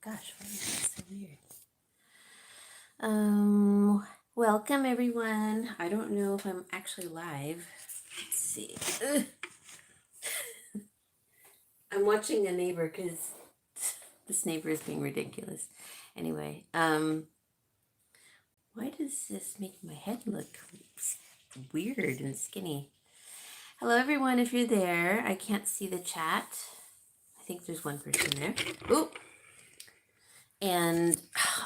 Gosh, why is that so weird? Welcome everyone. I don't know if I'm actually live. Let's see. Ugh. I'm watching a neighbor because this neighbor is being ridiculous. Anyway, why does this make my head look weird and skinny? Hello everyone, if you're there. I can't see the chat. I think there's one person there. Oh, and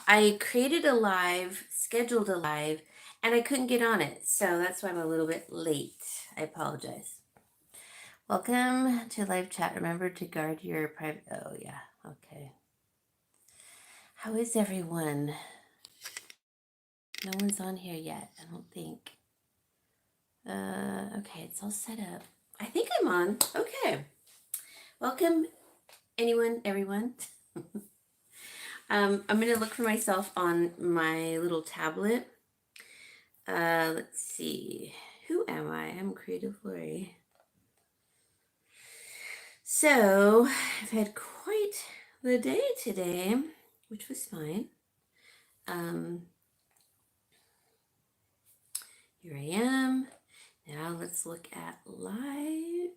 I created a live, scheduled a live, and I couldn't get on it. So that's why I'm a little bit late. I apologize. Welcome to live chat. Remember to guard your private. Oh, yeah. Okay. How is everyone? No one's on here yet, I don't think. Okay, it's all set up. I think I'm on. Okay. Welcome, anyone, everyone. I'm going to look for myself on my little tablet. Let's see. Who am I? I'm Creative Lauri. So, I've had quite the day today, which was fine. Here I am. Now let's look at live.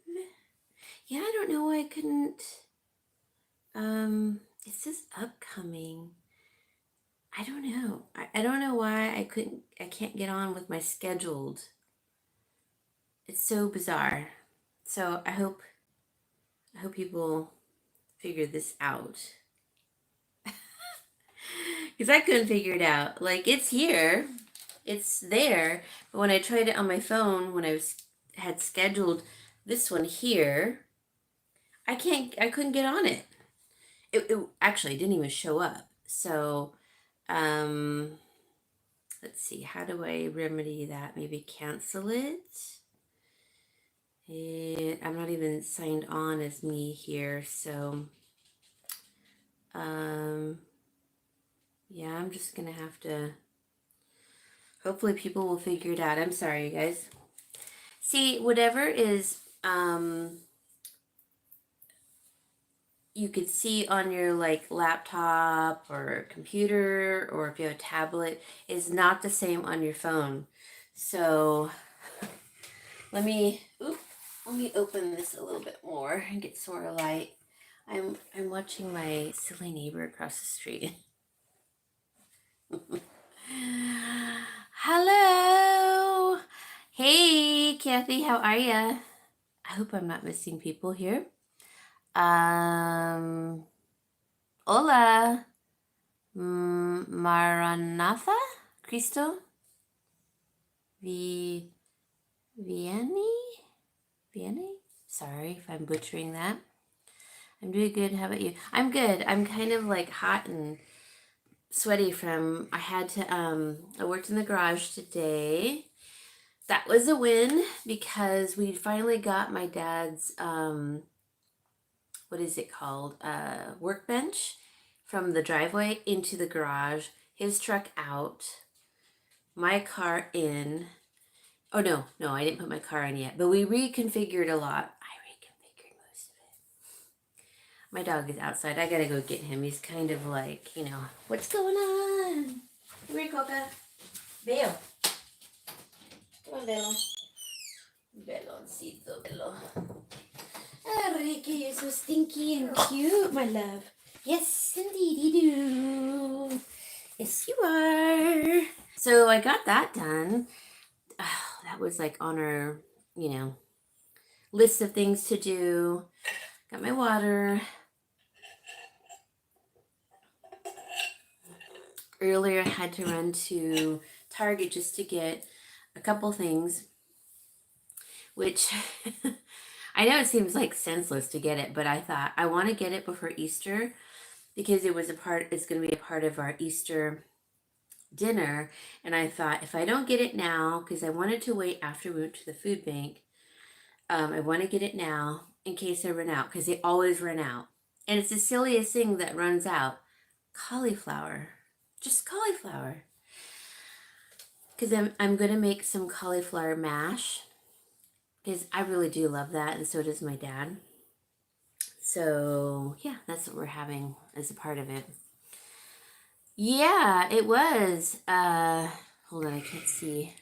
Yeah, I don't know why I couldn't. It says upcoming. I don't know. I don't know why I can't get on with my scheduled. It's so bizarre. So I hope people figure this out. Because I couldn't figure it out. Like, it's here. It's there. But when I tried it on my phone, when I had scheduled this one here, I couldn't get on it. It actually didn't even show up. So, let's see. How do I remedy that? Maybe cancel it. I'm not even signed on as me here. So, yeah, I'm just going to have to, hopefully people will figure it out. I'm sorry, you guys. See, whatever is, you could see on your like laptop or computer, or if you have a tablet, is not the same on your phone. So let me open this a little bit more and get some more light. I'm watching my silly neighbor across the street. Hello. Hey, Kathy, how are ya? I hope I'm not missing people here. Hola. Maranatha? Cristo? Vieni? Vieni? Sorry if I'm butchering that. I'm doing good. How about you? I'm good. I'm kind of like hot and sweaty from, I worked in the garage today. That was a win because we finally got my dad's, what is it called? Workbench from the driveway into the garage, his truck out, my car in. Oh, no, I didn't put my car in yet, but we reconfigured a lot. I reconfigured most of it. My dog is outside. I gotta go get him. He's kind of like, what's going on? Come here, Coca. Veo. Come on, Velo. Veloncito, Velo. Ah, Ricky, you're so stinky and cute, my love. Yes, indeed you do. Yes, you are. So I got that done. That was like on our, list of things to do. Got my water. Earlier I had to run to Target just to get a couple things, which I know it seems like senseless to get it, but I thought I want to get it before Easter because it's going to be a part of our Easter dinner. And I thought if I don't get it now, because I wanted to wait after we went to the food bank, I want to get it now in case I run out, because they always run out. And it's the silliest thing that runs out. Cauliflower. Just cauliflower. Because I'm going to make some cauliflower mash, because I really do love that, and so does my dad. So, yeah, that's what we're having as a part of it. Yeah, it was. Hold on, I can't see.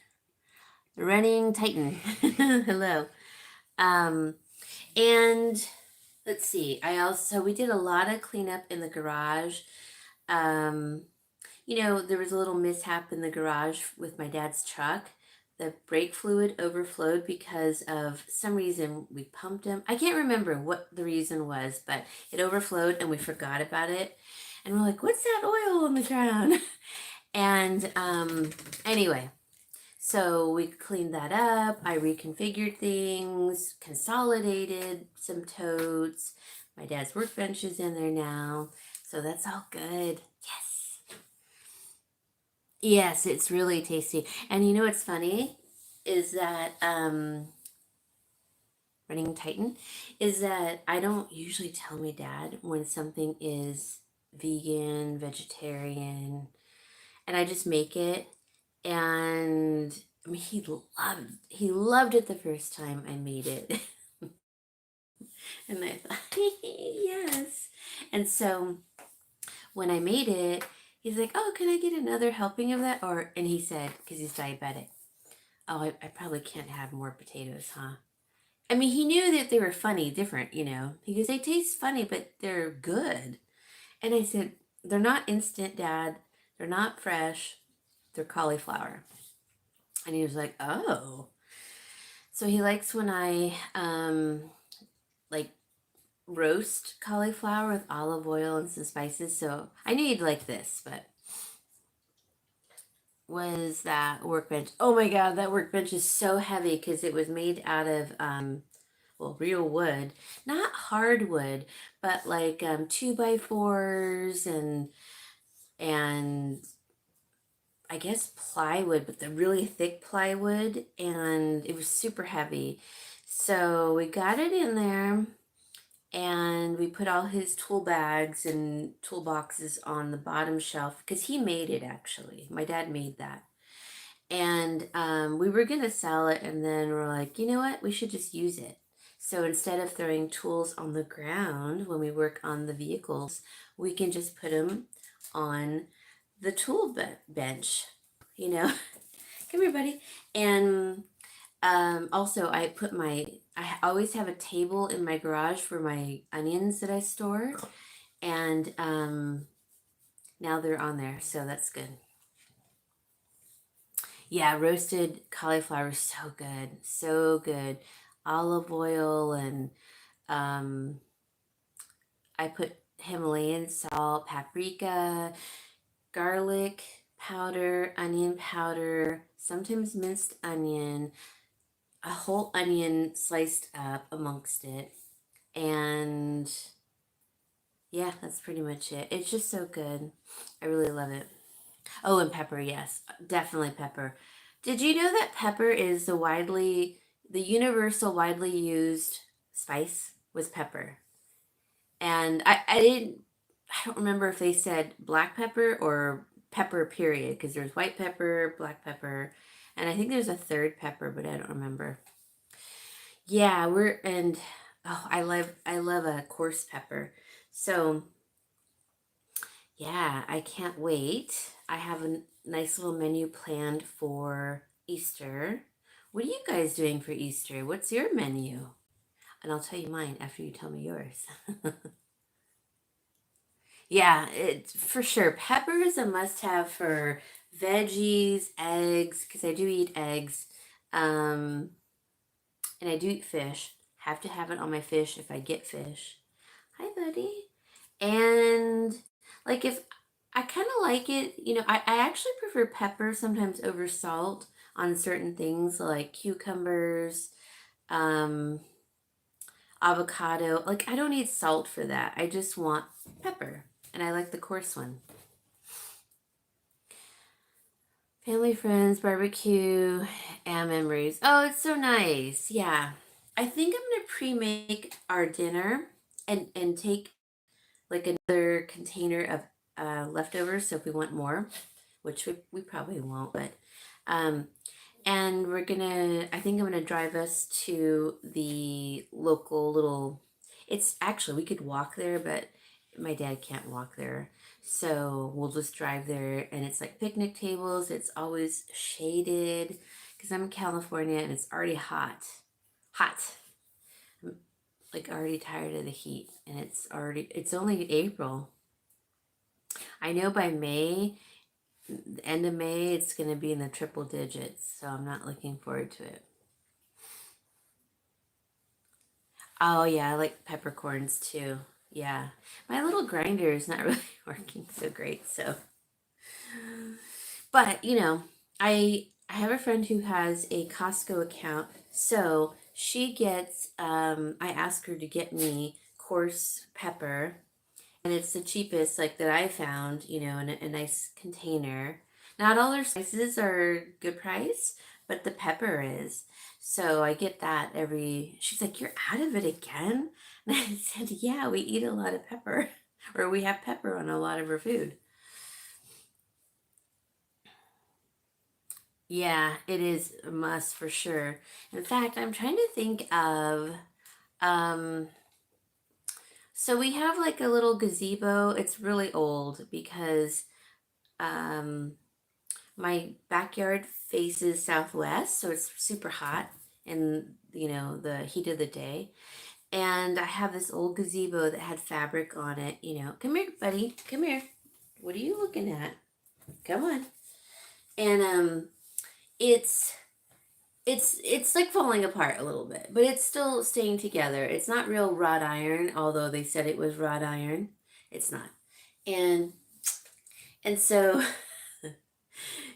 Running Titan. Hello. Um, and let's see. We did a lot of cleanup in the garage. Um, there was a little mishap in the garage with my dad's truck. The brake fluid overflowed because of some reason we pumped him. I can't remember what the reason was, but it overflowed and we forgot about it. And we're like, what's that oil on the ground? And anyway, so we cleaned that up. I reconfigured things, consolidated some totes. My dad's workbench is in there now. So that's all good. Yes. Yes, it's really tasty. And you know what's funny is that Running Titan is that I don't usually tell my dad when something is vegan, vegetarian, and I just make it. And I mean, he loved it the first time I made it. And I thought, yes. And so when I made it, he's like, oh, can I get another helping of that? And he said, because he's diabetic, oh, I probably can't have more potatoes, huh? I mean, he knew that they were funny, different, He goes, they taste funny, but they're good. And I said, they're not instant, Dad. They're not fresh. They're cauliflower. And he was like, oh. So he likes when I like roast cauliflower with olive oil and some spices. So I knew you'd like this, but was that workbench? Oh my God, that workbench is so heavy because it was made out of real wood, not hardwood, but like 2x4s and I guess plywood, but the really thick plywood, and it was super heavy. So we got it in there and we put all his tool bags and toolboxes on the bottom shelf because he made it actually. My dad made that. And we were going to sell it, and then we're like, you know what? We should just use it. So instead of throwing tools on the ground when we work on the vehicles, we can just put them on the tool bench, you know? Come here, buddy. And also, I always have a table in my garage for my onions that I store. And now they're on there, so that's good. Yeah, roasted cauliflower is so good. So good. Olive oil and um, I put Himalayan salt, paprika, garlic powder, onion powder, sometimes minced onion, a whole onion sliced up amongst it. And yeah, that's pretty much it. It's just so good. I really love it. Oh, and pepper, yes, definitely pepper. Did you know that pepper is the universal widely used spice was pepper? And I don't remember if they said black pepper or pepper period, because there's white pepper, black pepper, and I think there's a third pepper, but I don't remember. Yeah, I love a coarse pepper. So yeah, I can't wait. I have a nice little menu planned for Easter. What are you guys doing for Easter? What's your menu? And I'll tell you mine after you tell me yours. Yeah, it for sure. Pepper is a must-have for veggies, eggs, because I do eat eggs. Um, and I do eat fish. Have to have it on my fish if I get fish. Hi, buddy. And like if I kind of like it, I actually prefer pepper sometimes over salt on certain things like cucumbers, um, avocado. Like I don't need salt for that. I just want pepper. And I like the coarse one. Family, friends, barbecue, and memories. Oh, it's so nice. Yeah. I think I'm gonna pre-make our dinner and take like another container of leftovers. So if we want more, which we probably won't, but um, and I think I'm gonna drive us to the local little. It's actually we could walk there, but my dad can't walk there. So we'll just drive there, and it's like picnic tables. It's always shaded because I'm in California and it's already hot. Hot. I'm like already tired of the heat, and it's only April. I know by May, the end of May, it's going to be in the triple digits. So I'm not looking forward to it. Oh, yeah, I like peppercorns too. Yeah. My little grinder is not really working so great, so. But, I have a friend who has a Costco account, so she gets I ask her to get me coarse pepper, and it's the cheapest like that I found, in a nice container. Not all their spices are good price, but the pepper is. So I get that every. She's like, "You're out of it again?" And I said, "Yeah, we eat a lot of pepper, or we have pepper on a lot of our food." Yeah, it is a must for sure. In fact, I'm trying to think of um so we have like a little gazebo. It's really old because um my backyard faces southwest, so it's super hot in, the heat of the day. And I have this old gazebo that had fabric on it. Come here, buddy. Come here. What are you looking at? Come on. And it's it's like falling apart a little bit, but it's still staying together. It's not real wrought iron, although they said it was wrought iron. It's not. And so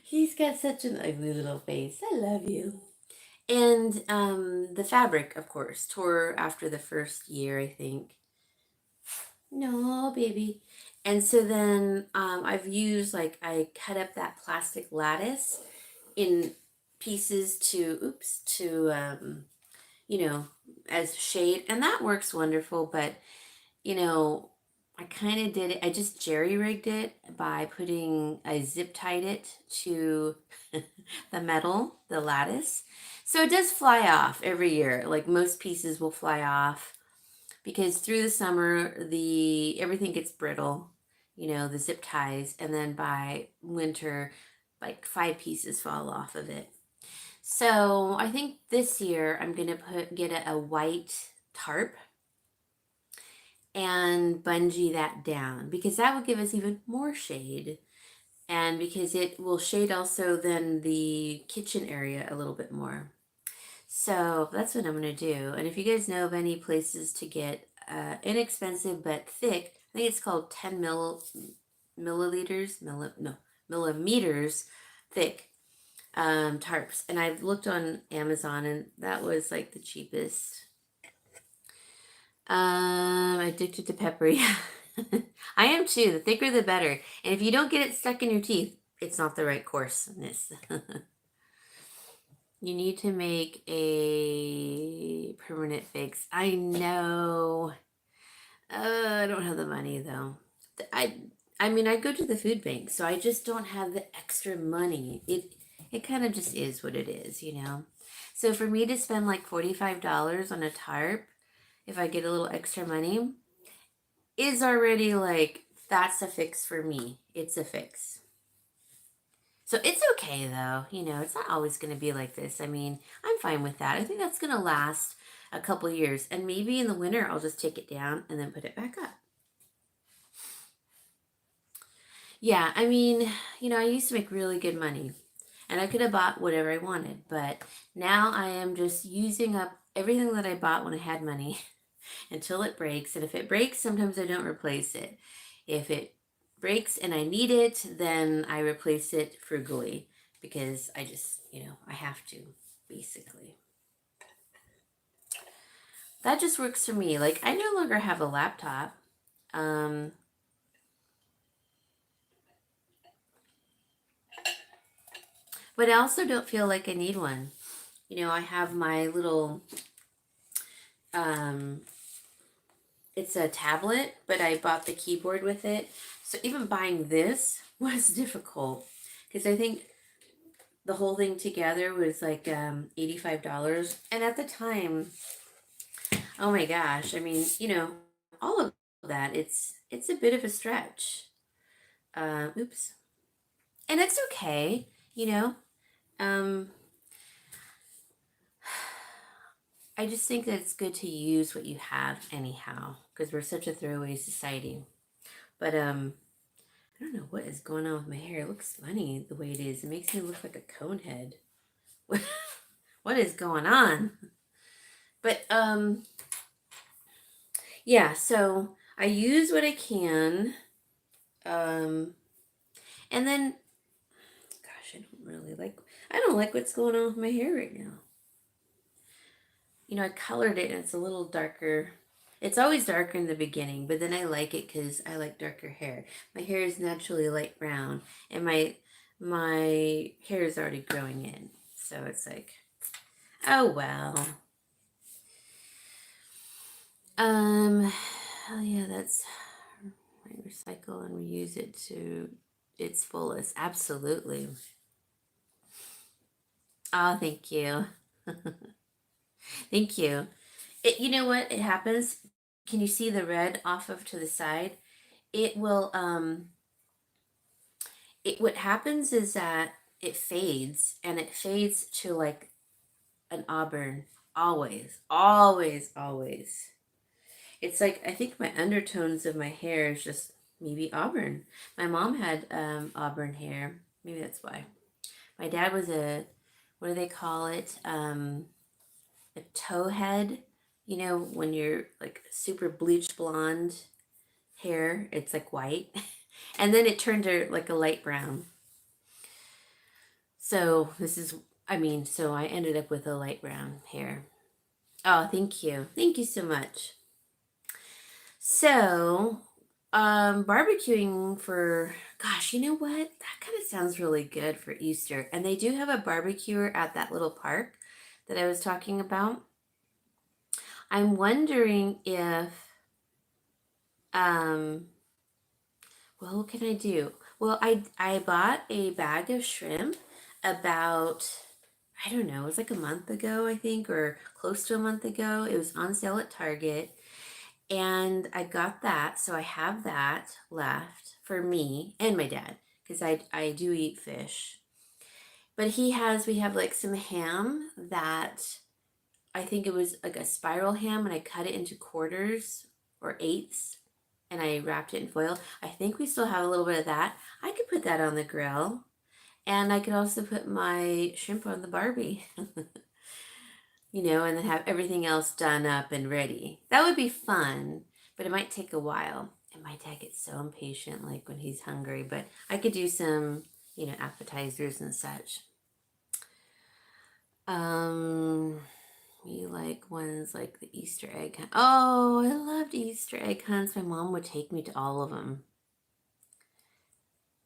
he's got such an ugly little face. I love you. And the fabric, of course, tore after the first year, I think. No, baby. And so then I've used, like, I cut up that plastic lattice in pieces to you know, as shade, and that works wonderful. But, you know, I kind of did it, I just jerry rigged it by I zip tied it to the metal, the lattice. So it does fly off every year. Like most pieces will fly off because through the summer, everything gets brittle, the zip ties, and then by winter, like 5 pieces fall off of it. So I think this year I'm gonna get a white tarp and bungee that down because that will give us even more shade, and because it will shade also then the kitchen area a little bit more. So that's what I'm gonna do. And if you guys know of any places to get inexpensive but thick, I think it's called 10 milliliters, no, millimeters thick tarps, and I looked on Amazon, and that was like the cheapest. Addicted to pepper. Yeah. I am too. The thicker the better. And if you don't get it stuck in your teeth, it's not the right coarseness. You need to make a permanent fix. I know. I don't have the money though. I I mean, I go to the food bank, so I just don't have the extra money. It kind of just is what it is. So for me to spend like $45 on a tarp, if I get a little extra money, is already like that's a fix for me. It's a fix. So it's okay though. It's not always going to be like this. I mean, I'm fine with that. I think that's going to last a couple years, and maybe in the winter I'll just take it down and then put it back up. Yeah, I mean, I used to make really good money and I could have bought whatever I wanted, but now I am just using up everything that I bought when I had money until it breaks. And if it breaks, sometimes I don't replace it. If it breaks and I need it, then I replace it frugally because I just, I have to, basically. That just works for me. Like, I no longer have a laptop. Um, but I also don't feel like I need one. I have my little, um, it's a tablet, but I bought the keyboard with it. So even buying this was difficult because I think the whole thing together was like $85. And at the time, oh my gosh, I mean, all of that it's a bit of a stretch. Oops. And it's okay, you know. Um, I just think that it's good to use what you have anyhow, because we're such a throwaway society. But I don't know what is going on with my hair. It looks funny the way it is. It makes me look like a cone head. What is going on? But yeah, so I use what I can. Um and then gosh, I don't like what's going on with my hair right now. You know, I colored it and it's a little darker. It's always darker in the beginning, but then I like it because I like darker hair. My hair is naturally light brown, and my hair is already growing in, so it's like, oh well. Oh yeah, that's right. Recycle and reuse it to its fullest. Absolutely. Oh, thank you. Thank you. You know what? It happens. Can you see the red off of to the side? It will, what happens is that it fades and it fades to like an auburn. Always, always, always. It's like, I think my undertones of my hair is just maybe auburn. My mom had auburn hair. Maybe that's why. My dad was what do they call it? A towhead. You know, when you're like super bleached blonde hair, it's like white. And then it turned to like a light brown. So so I ended up with a light brown hair. Oh, thank you. Thank you so much. So, barbecuing for, gosh, you know what? That kind of sounds really good for Easter. And they do have a barbecuer at that little park that I was talking about. I'm wondering if, um, well, what can I do? Well, I bought a bag of shrimp about, I don't know, it was like a month ago, I think, or close to a month ago. It was on sale at Target. And I got that, so I have that left for me and my dad because I do eat fish. But we have like some ham that I think it was like a spiral ham, and I cut it into quarters or eighths, and I wrapped it in foil. I think we still have a little bit of that. I could put that on the grill, and I could also put my shrimp on the Barbie. You know, and then have everything else done up and ready. That would be fun, but it might take a while. And my dad gets so impatient, like when he's hungry, but I could do some, you know, appetizers and such. Um, we like ones like the Easter egg hunt. Oh, I loved Easter egg hunts. My mom would take me to all of them.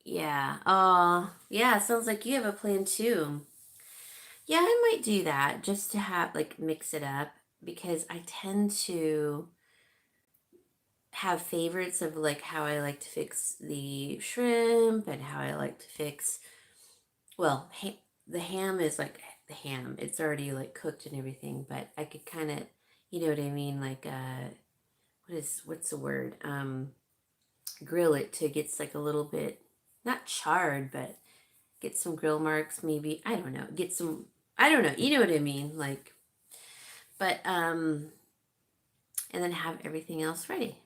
Yeah. Oh, yeah. Sounds like you have a plan too. Yeah, I might do that just to have like mix it up because I tend to have favorites of like how I like to fix the shrimp and how I like to fix, well, the ham is like the ham. It's already like cooked and everything, but I could kind of, you know what I mean? Like, what's the word? Grill it to gets like a little bit, not charred, but get some grill marks maybe. I don't know. Get some, I don't know. You know what I mean? Like, but, and then have everything else ready.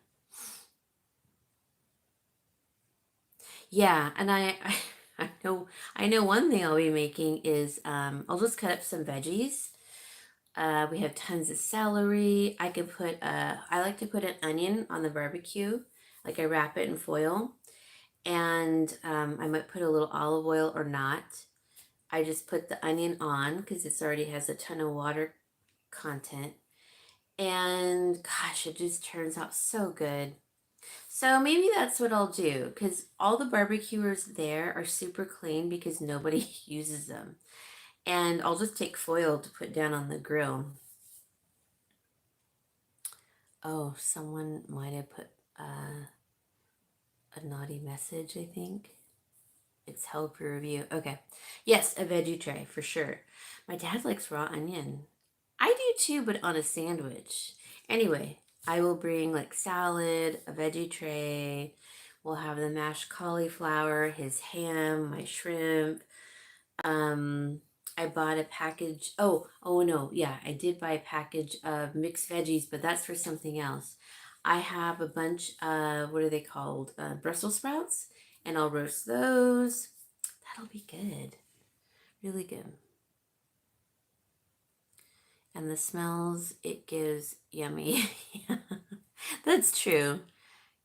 Yeah, and I know one thing I'll be making is I'll just cut up some veggies. We have tons of celery. I like to put an onion on the barbecue, like I wrap it in foil, and I might put a little olive oil or not. I just put the onion on because it already has a ton of water content, and gosh, it just turns out so good. So maybe that's what I'll do because all the barbecuers there are super clean because nobody uses them. And I'll just take foil to put down on the grill. Oh, someone might have put a naughty message, I think. It's held for review. Okay. Yes, a veggie tray for sure. My dad likes raw onion. I do too, but on a sandwich. Anyway, I will bring like salad, a veggie tray. We'll have the mashed cauliflower, his ham, my shrimp. Um, I bought a package. Oh no, yeah, I did buy a package of mixed veggies, but that's for something else. I have a bunch of, what are they called? Brussels sprouts, and I'll roast those. That'll be good. Really good. And the smells it gives, yummy. That's true.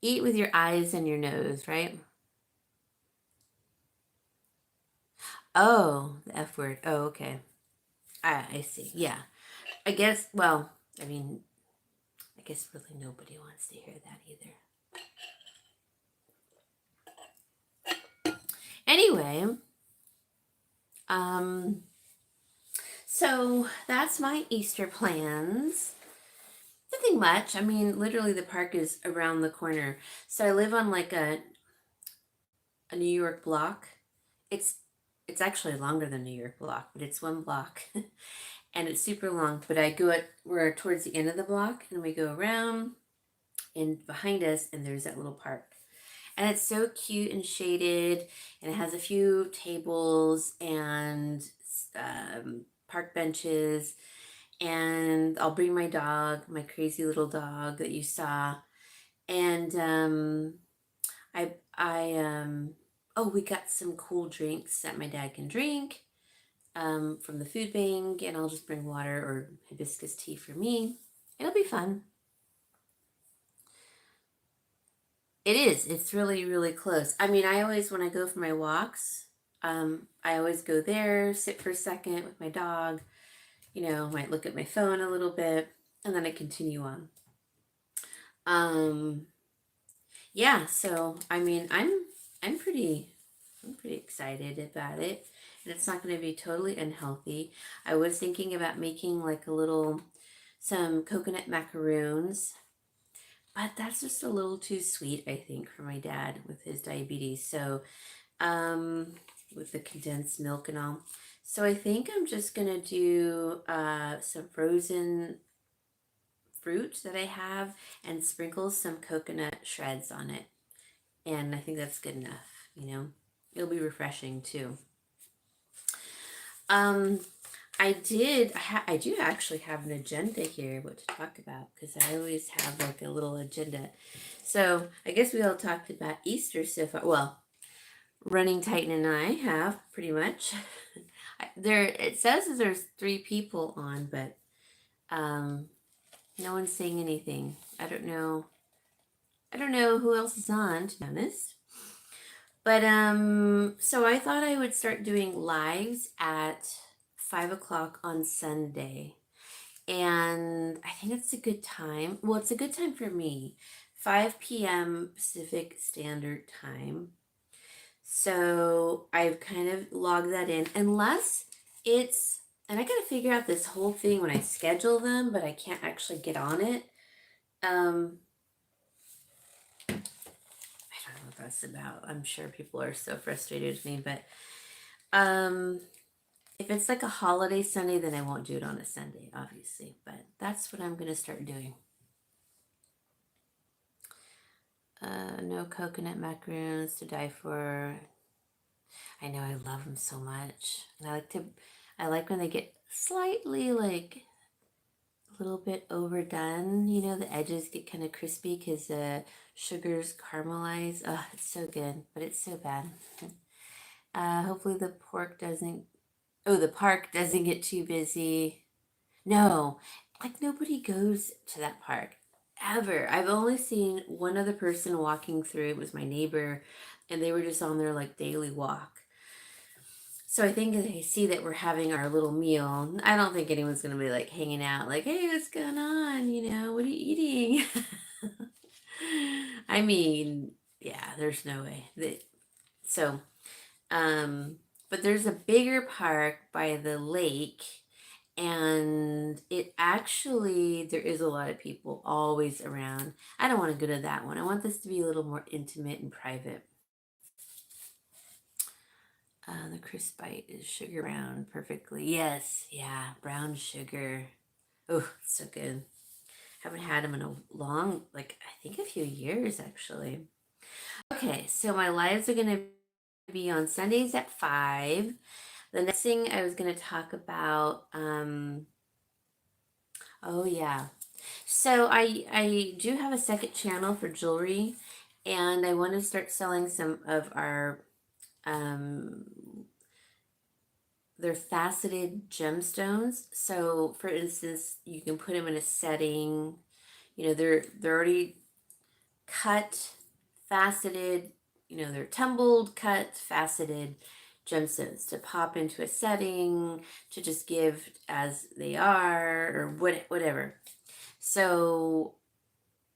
Eat with your eyes and your nose, right? Oh, the F word. Oh, okay. I see. Yeah. I guess, well, I mean, I guess really nobody wants to hear that either. Anyway, um, so that's my Easter plans. Nothing much. I mean, literally the park is around the corner. So I live on like a New York block. It's it's actually longer than New York block, but it's one block. And it's super long. But we're towards the end of the block and we go around and behind us and there's that little park. And it's so cute and shaded, and it has a few tables and park benches. And I'll bring my dog, my crazy little dog that you saw. And oh, we got some cool drinks that my dad can drink from the food bank, and I'll just bring water or hibiscus tea for me. It'll be fun. It is. It's really, really close. I mean, I always, when I go for my walks, I always go there, sit for a second with my dog, might look at my phone a little bit, and then I continue on. Um, yeah, so I mean, I'm pretty I'm pretty excited about it. And it's not going to be totally unhealthy. I was thinking about making like some coconut macaroons, but that's just a little too sweet, I think, for my dad with his diabetes. So, with the condensed milk and all. So I think I'm just gonna do some frozen fruit that I have and sprinkle some coconut shreds on it. And I think that's good enough. It'll be refreshing too. Um, I do actually have an agenda here, what to talk about, because I always have like a little agenda. So I guess we all talked about Easter so far. Well, Running Titan and I have pretty much. It says that there's 3 people on, but um, no one's saying anything. I don't know. I don't know who else is on, to be honest. But so I thought I would start doing lives at 5 o'clock on Sunday. And I think it's a good time. Well, it's a good time for me. 5 p.m. Pacific Standard Time. So I've kind of logged that in. Unless and I got to figure out this whole thing when I schedule them, but I can't actually get on it. I don't know what that's about. I'm sure people are so frustrated with me, but if it's like a holiday Sunday, then I won't do it on a Sunday, obviously. But that's what I'm going to start doing. No coconut macaroons to die for. I know I love them so much. And I like when they get slightly like a little bit overdone. The edges get kind of crispy because the sugars caramelize. Oh, it's so good, but it's so bad. Hopefully the park doesn't get too busy. No, like nobody goes to that park ever. I've only seen one other person walking through. It was my neighbor, and they were just on their like daily walk. So I think they see that we're having our little meal. I don't think anyone's gonna be like hanging out, like, "Hey, what's going on? What are you eating?" I mean, yeah, there's no way. So, but there's a bigger park by the lake, and there is a lot of people always around. I don't want to go to that one. I want this to be a little more intimate and private. The crisp bite is sugar brown perfectly. Yes, yeah, brown sugar. Oh, it's so good. Haven't had them in a long, like, I think a few years actually. Okay, so my lives are going to be on Sundays at 5. The next thing I was going to talk about, oh yeah. So I do have a second channel for jewelry, and I want to start selling some of our um they're faceted gemstones. So for instance, you can put them in a setting. They're already cut, faceted, they're tumbled, cut, faceted gemstones to pop into a setting, to just give as they are, or whatever. So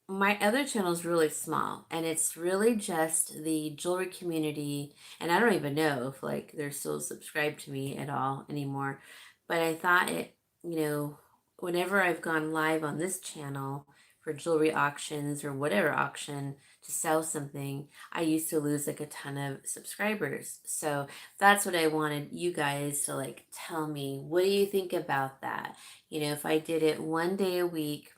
my other channel is really small, and it's really just the jewelry community, and I don't even know if like they're still subscribed to me at all anymore. But I thought whenever I've gone live on this channel for jewelry auctions or whatever auction to sell something, I used to lose like a ton of subscribers. So that's what I wanted you guys to like tell me. What do you think about that? If I did it one day a week,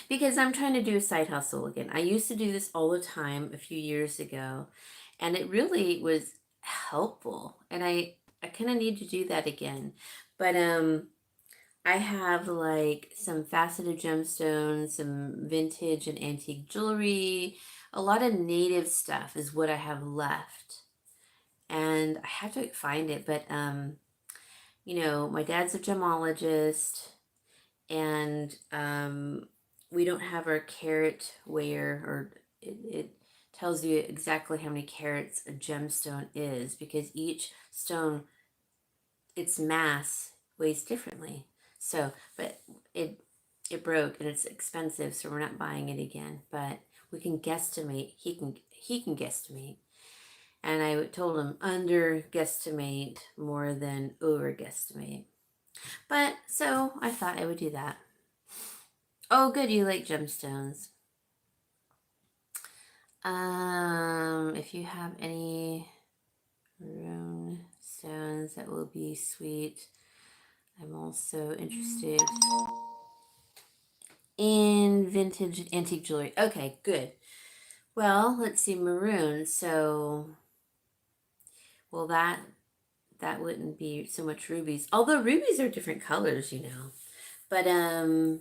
because I'm trying to do a side hustle again. I used to do this all the time a few years ago, and it really was helpful. And I kind of need to do that again. But I have like some faceted gemstones, some vintage and antique jewelry, a lot of native stuff is what I have left. And I have to find it, but my dad's a gemologist, and we don't have our carat weigher, or it tells you exactly how many carats a gemstone is, because each stone, its mass weighs differently. So, but it broke and it's expensive, so we're not buying it again. But we can guesstimate. He can guesstimate, and I told him under guesstimate more than over guesstimate. But so I thought I would do that. Oh, good, you like gemstones. If you have any rune stones, that will be sweet. I'm also interested in vintage antique jewelry. Okay, good. Well, let's see, maroon. So, well, that wouldn't be so much rubies. Although rubies are different colors. But I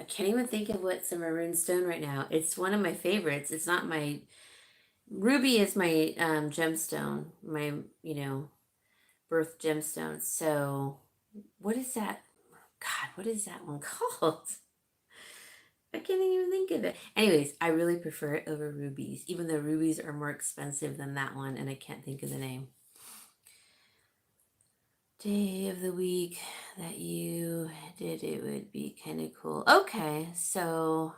can't even think of what's a maroon stone right now. It's one of my favorites. It's not my ruby is my gemstone, my birth gemstone. So what is that? God, what is that one called? I can't even think of it. Anyways, I really prefer it over rubies, even though rubies are more expensive than that one, and I can't think of the name. Day of the week that you did it would be kind of cool. Okay, so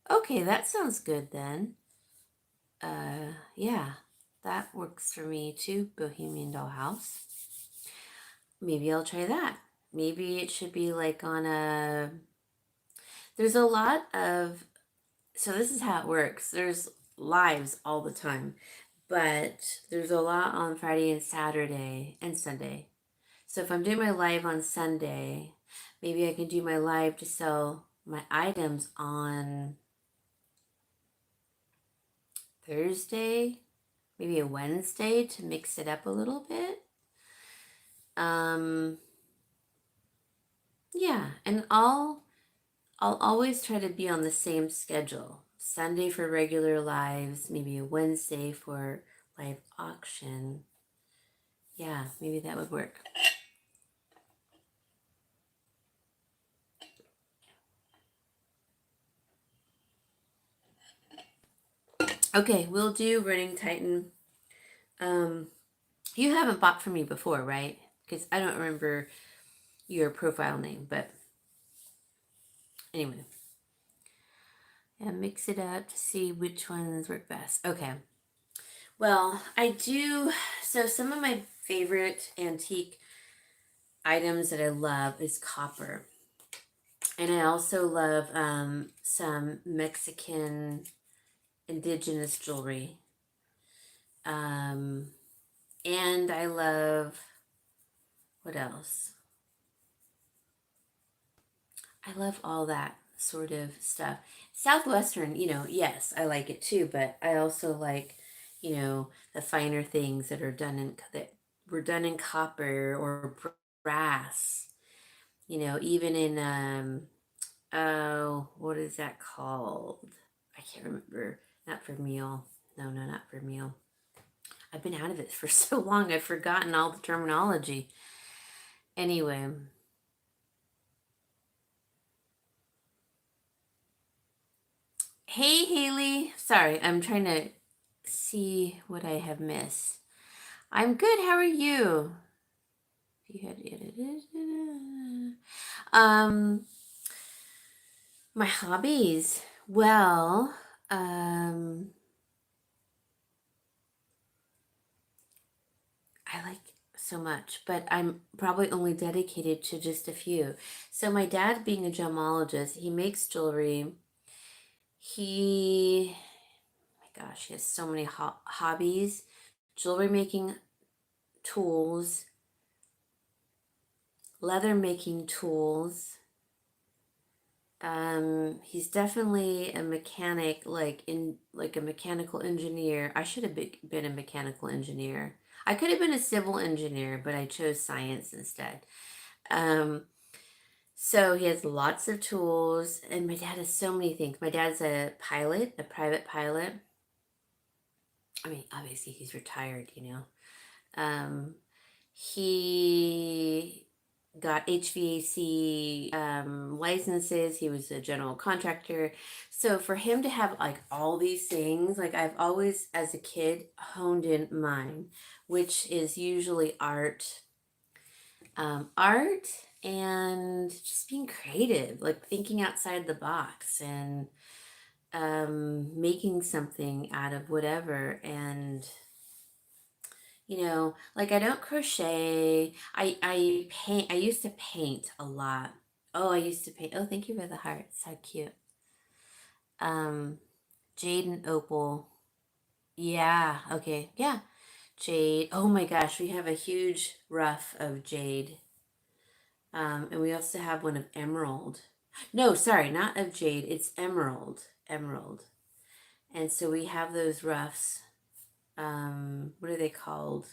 that sounds good then. Yeah, that works for me too, Bohemian Dollhouse. Maybe I'll try that. Maybe it should be like there's a lot of, so this is how it works. There's lives all the time, but there's a lot on Friday and Saturday and Sunday. So if I'm doing my live on Sunday, maybe I can do my live to sell my items on Thursday, maybe a Wednesday, to mix it up a little bit. Yeah, and I'll always try to be on the same schedule. Sunday for regular lives, maybe a Wednesday for live auction. Yeah, maybe that would work. Okay, we'll do Running Titan. You haven't bought from me before, right? Because I don't remember your profile name, but anyway. Yeah, mix it up to see which ones work best. Okay. Well, I do. So some of my favorite antique items that I love is copper. And I also love some Mexican indigenous jewelry. And I love, what else? I love all that sort of stuff. Southwestern, yes, I like it too, but I also like, the finer things that are done that were done in copper or brass. Even in oh, what is that called? I can't remember. Not for meal. No, no, not for meal. I've been out of it for so long. I've forgotten all the terminology. Anyway, hey Haley. Sorry, I'm trying to see what I have missed. I'm good. How are you? You had um my hobbies. Well, um I like so much, but I'm probably only dedicated to just a few. So my dad being a gemologist, he makes jewelry. He, my gosh, he has so many hobbies. Jewelry making tools, leather making tools. He's definitely a mechanic, like a mechanical engineer. I should have been a mechanical engineer. I could have been a civil engineer, but I chose science instead. Um, so he has lots of tools, and my dad has so many things. My dad's a pilot, a private pilot. I mean, obviously he's retired, Um, he got HVAC licenses. He was a general contractor. So for him to have like all these things, like I've always, as a kid, honed in mine, which is usually art and just being creative, like thinking outside the box and making something out of whatever. And like I don't crochet. I paint. I used to paint a lot. Oh, I used to paint. Oh, thank you for the hearts. How cute. Um, Jade and opal. Yeah. Okay. Yeah. Jade. Oh my gosh, we have a huge rough of jade. And we also have one of emerald. No, sorry, not of jade. It's emerald. Emerald. And so we have those roughs. What are they called?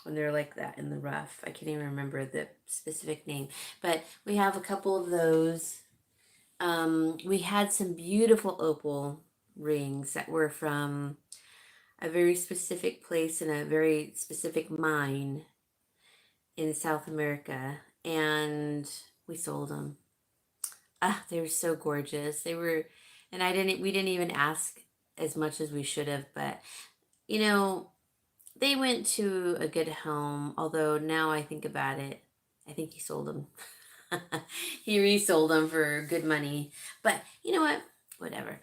When they're like that in the rough. I can't even remember the specific name, but we have a couple of those. We had some beautiful opal rings that were from a very specific place in a very specific mine in South America, and we sold them. Ah, they were so gorgeous. They were, and we didn't even ask as much as we should have, but you know, they went to a good home, although now I think about it, I think he sold them. He resold them for good money. But you know what? Whatever.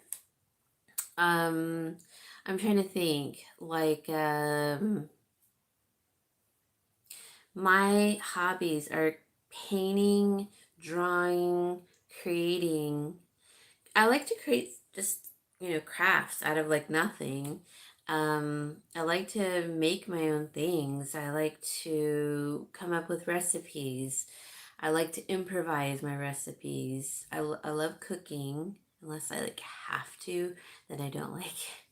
Um, I'm trying to think. Like, my hobbies are painting, drawing, creating. I like to create just, crafts out of like nothing. I like to make my own things. I like to come up with recipes. I like to improvise my recipes. I love cooking, unless I like have to, then I don't like it.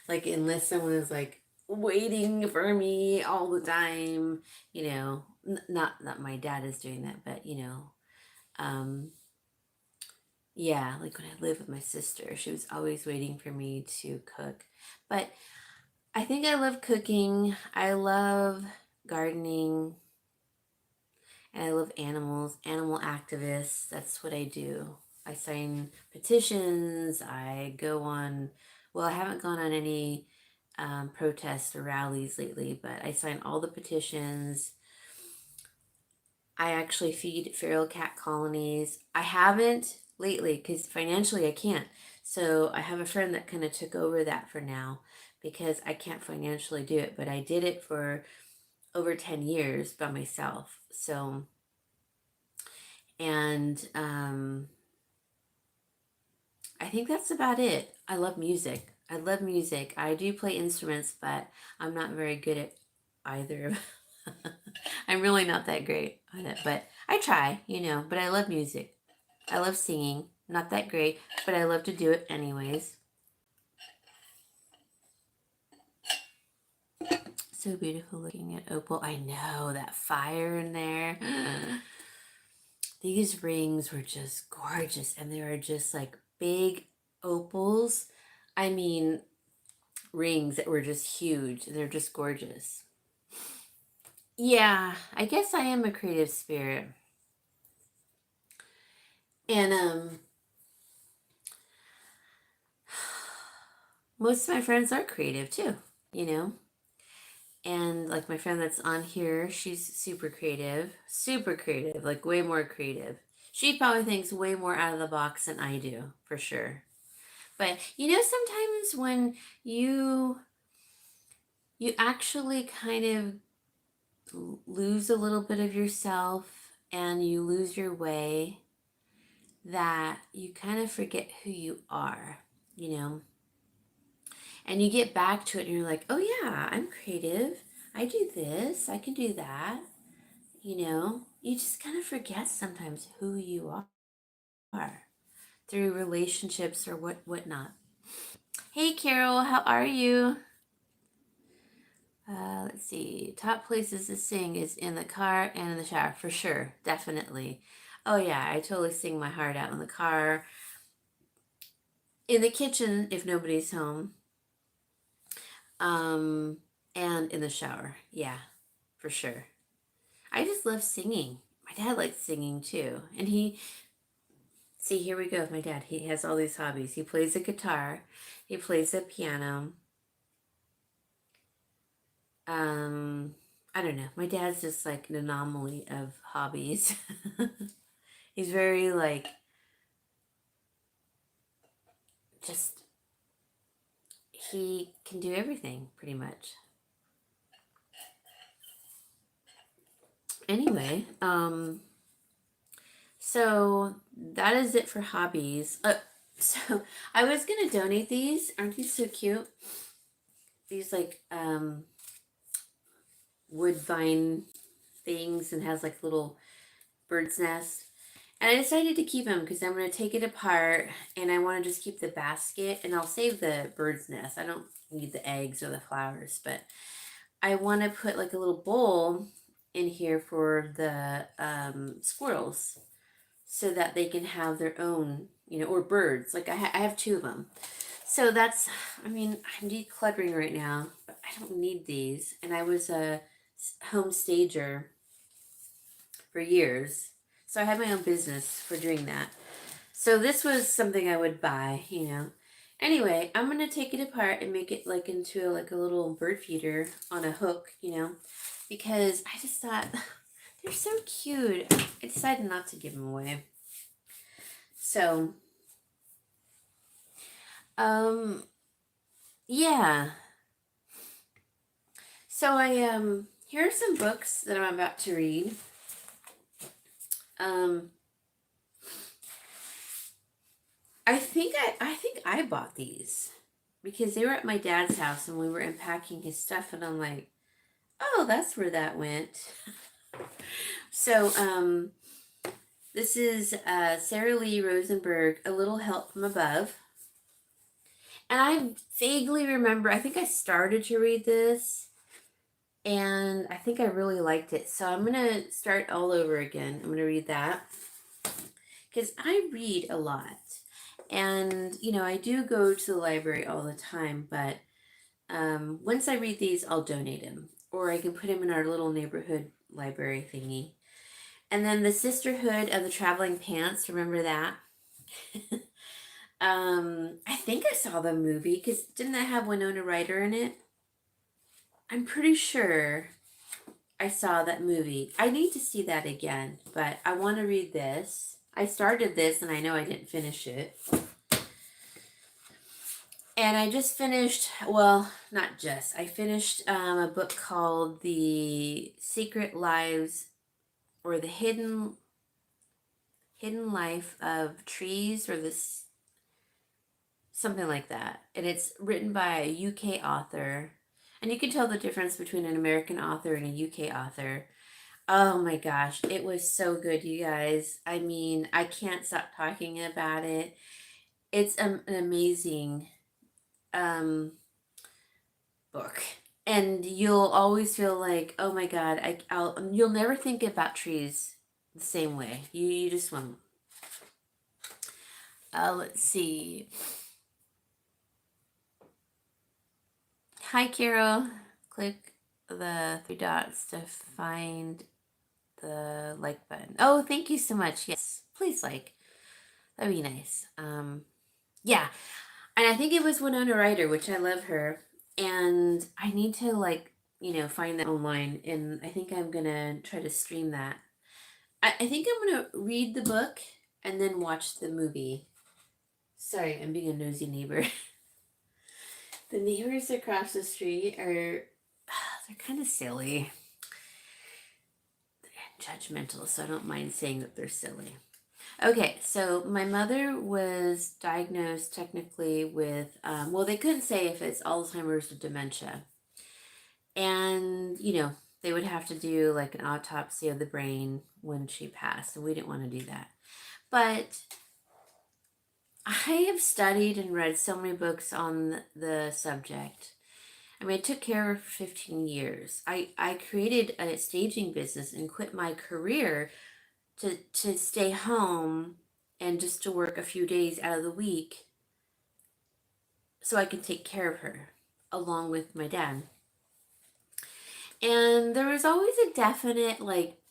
Like unless someone is like waiting for me all the time, not that my dad is doing that, but um yeah, like when I lived with my sister, she was always waiting for me to cook. But I think I love cooking. I love gardening. And I love animals, animal activists. That's what I do. I sign petitions. I go on, well, I haven't gone on any protests or rallies lately, but I sign all the petitions. I actually feed feral cat colonies. I haven't lately because financially I can't. So I have a friend that kind of took over that for now because I can't financially do it, but I did it for over 10 years by myself. So, and I think that's about it. I love music. I love music. I do play instruments, but I'm not very good at either. I'm really not that great at it, but I try, but I love music. I love singing. Not that great, but I love to do it anyways. So beautiful looking at Opal. I know, that fire in there. These rings were just gorgeous, and they were just like big opals. I mean, rings that were just huge. They're just gorgeous. Yeah, I guess I am a creative spirit. And most of my friends are creative too, you know? And like my friend that's on here, she's super creative, like way more creative. She probably thinks way more out of the box than I do, for sure. But you know, sometimes when you actually kind of lose a little bit of yourself and you lose your way, that you kind of forget who you are, you know? And you get back to it and you're like, oh yeah, I'm creative. I do this, I can do that. You know, you just kind of forget sometimes who you are through relationships or whatnot. Hey Carol, how are you? Let's see. Top places to sing is in the car and in the shower, for sure, definitely. Oh yeah, I totally sing my heart out in the car, in the kitchen if nobody's home, um, and in the shower. Yeah, for sure. I just love singing. My dad likes singing too, and he see, here we go with my dad. He has all these hobbies. He plays the guitar, he plays the piano. Um, I don't know. My dad's just like an anomaly of hobbies. He's very like just he can do everything pretty much. Anyway, so that is it for hobbies. So I was gonna donate these. Aren't these so cute? These like wood vine things, and has like little bird's nest. And I decided to keep them because I'm going to take it apart and I want to just keep the basket, and I'll save the bird's nest. I don't need the eggs or the flowers, but I want to put like a little bowl in here for the squirrels so that they can have their own, you know, or birds. Like I have two of them. So that's, I mean, I'm decluttering right now, but I don't need these. And I was a home stager for years. So I had my own business for doing that. So this was something I would buy, you know. Anyway, I'm gonna take it apart and make it like into like a little bird feeder on a hook, you know, because I just thought they're so cute. I decided not to give them away. So, um, yeah. So here are some books that I'm about to read. Um, I think I bought these because they were at my dad's house and we were unpacking his stuff, and I'm like, oh, that's where that went. So this is Sarah Lee Rosenberg, A Little Help from Above. And I vaguely remember, I think I started to read this and I think I really liked it. So I'm going to start all over again. I'm going to read that because I read a lot. And, you know, I do go to the library all the time, but once I read these, I'll donate them. Or I can put them in our little neighborhood library thingy. And then the Sisterhood of the Traveling Pants, remember that? I think I saw the movie because didn't that have Winona Ryder in it? I'm pretty sure I saw that movie. I need to see that again, but I want to read this. I started this and I know I didn't finish it. And I just finished, well, not just, I finished a book called The Secret Lives or The Hidden Life of Trees, or this something like that. And it's written by a UK author. And you can tell the difference between an American author and a UK author. Oh my gosh, it was so good, you guys. I mean, I can't stop talking about it. It's an amazing um, book. And you'll always feel like, oh my God, you'll never think about trees the same way. You just won't. Let's see. Hi, Carol. Click the three dots to find the like button. Oh, thank you so much. Yes, please like. That'd be nice. Yeah. And I think it was Winona Ryder, which I love her. And I need to find that online. And I think I'm gonna try to stream that. I think I'm gonna read the book and then watch the movie. Sorry, I'm being a nosy neighbor. The neighbors across the street are they're kind of silly. They're judgmental, so I don't mind saying that they're silly. Okay, so my mother was diagnosed technically with, well, they couldn't say if it's Alzheimer's or dementia. And, they would have to do like an autopsy of the brain when she passed, and we didn't want to do that. But I have studied and read so many books on the subject. I mean, I took care of her for 15 years. I created a staging business and quit my career to stay home and just to work a few days out of the week so I could take care of her along with my dad. And there was always a definite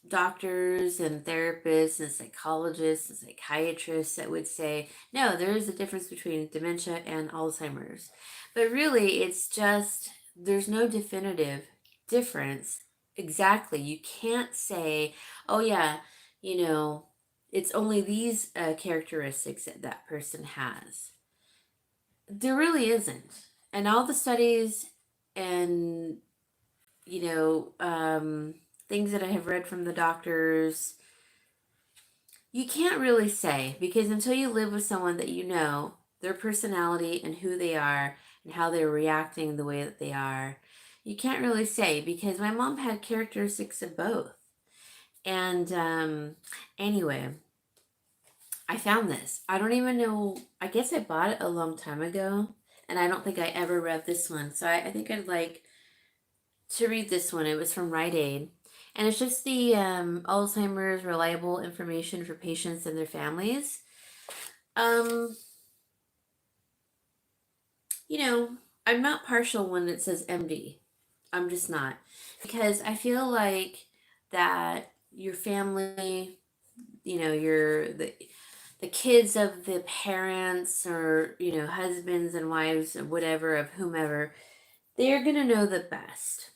doctors and therapists and psychologists and psychiatrists that would say, no, there is a difference between dementia and Alzheimer's. But really, it's just, there's no definitive difference. Exactly. You can't say, oh, yeah, it's only these characteristics that that person has. There really isn't. And all the studies and things that I have read from the doctors, you can't really say, because until you live with someone that you know, their personality and who they are and how they're reacting the way that they are, you can't really say, because my mom had characteristics of both. And anyway, I found this. I don't even know, I guess I bought it a long time ago, and I don't think I ever read this one. So I think I'd like to read this one. It was from Rite Aid. And it's just the Alzheimer's reliable information for patients and their families. Um, I'm not partial when it says MD. I'm just not. Because I feel like that your family, the kids of the parents or, husbands and wives or whatever of whomever, they're going to know the best.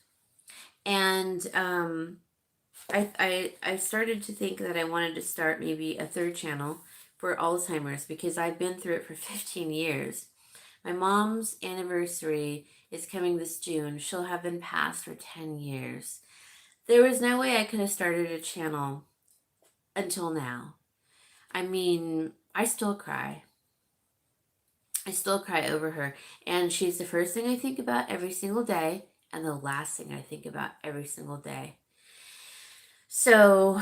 And I started to think that I wanted to start maybe a third channel for Alzheimer's, because I've been through it for 15 years. My mom's anniversary is coming this June. She'll have been passed for 10 years. There was no way I could have started a channel until now. I mean, I still cry. I still cry over her. And she's the first thing I think about every single day and the last thing I think about every single day. So,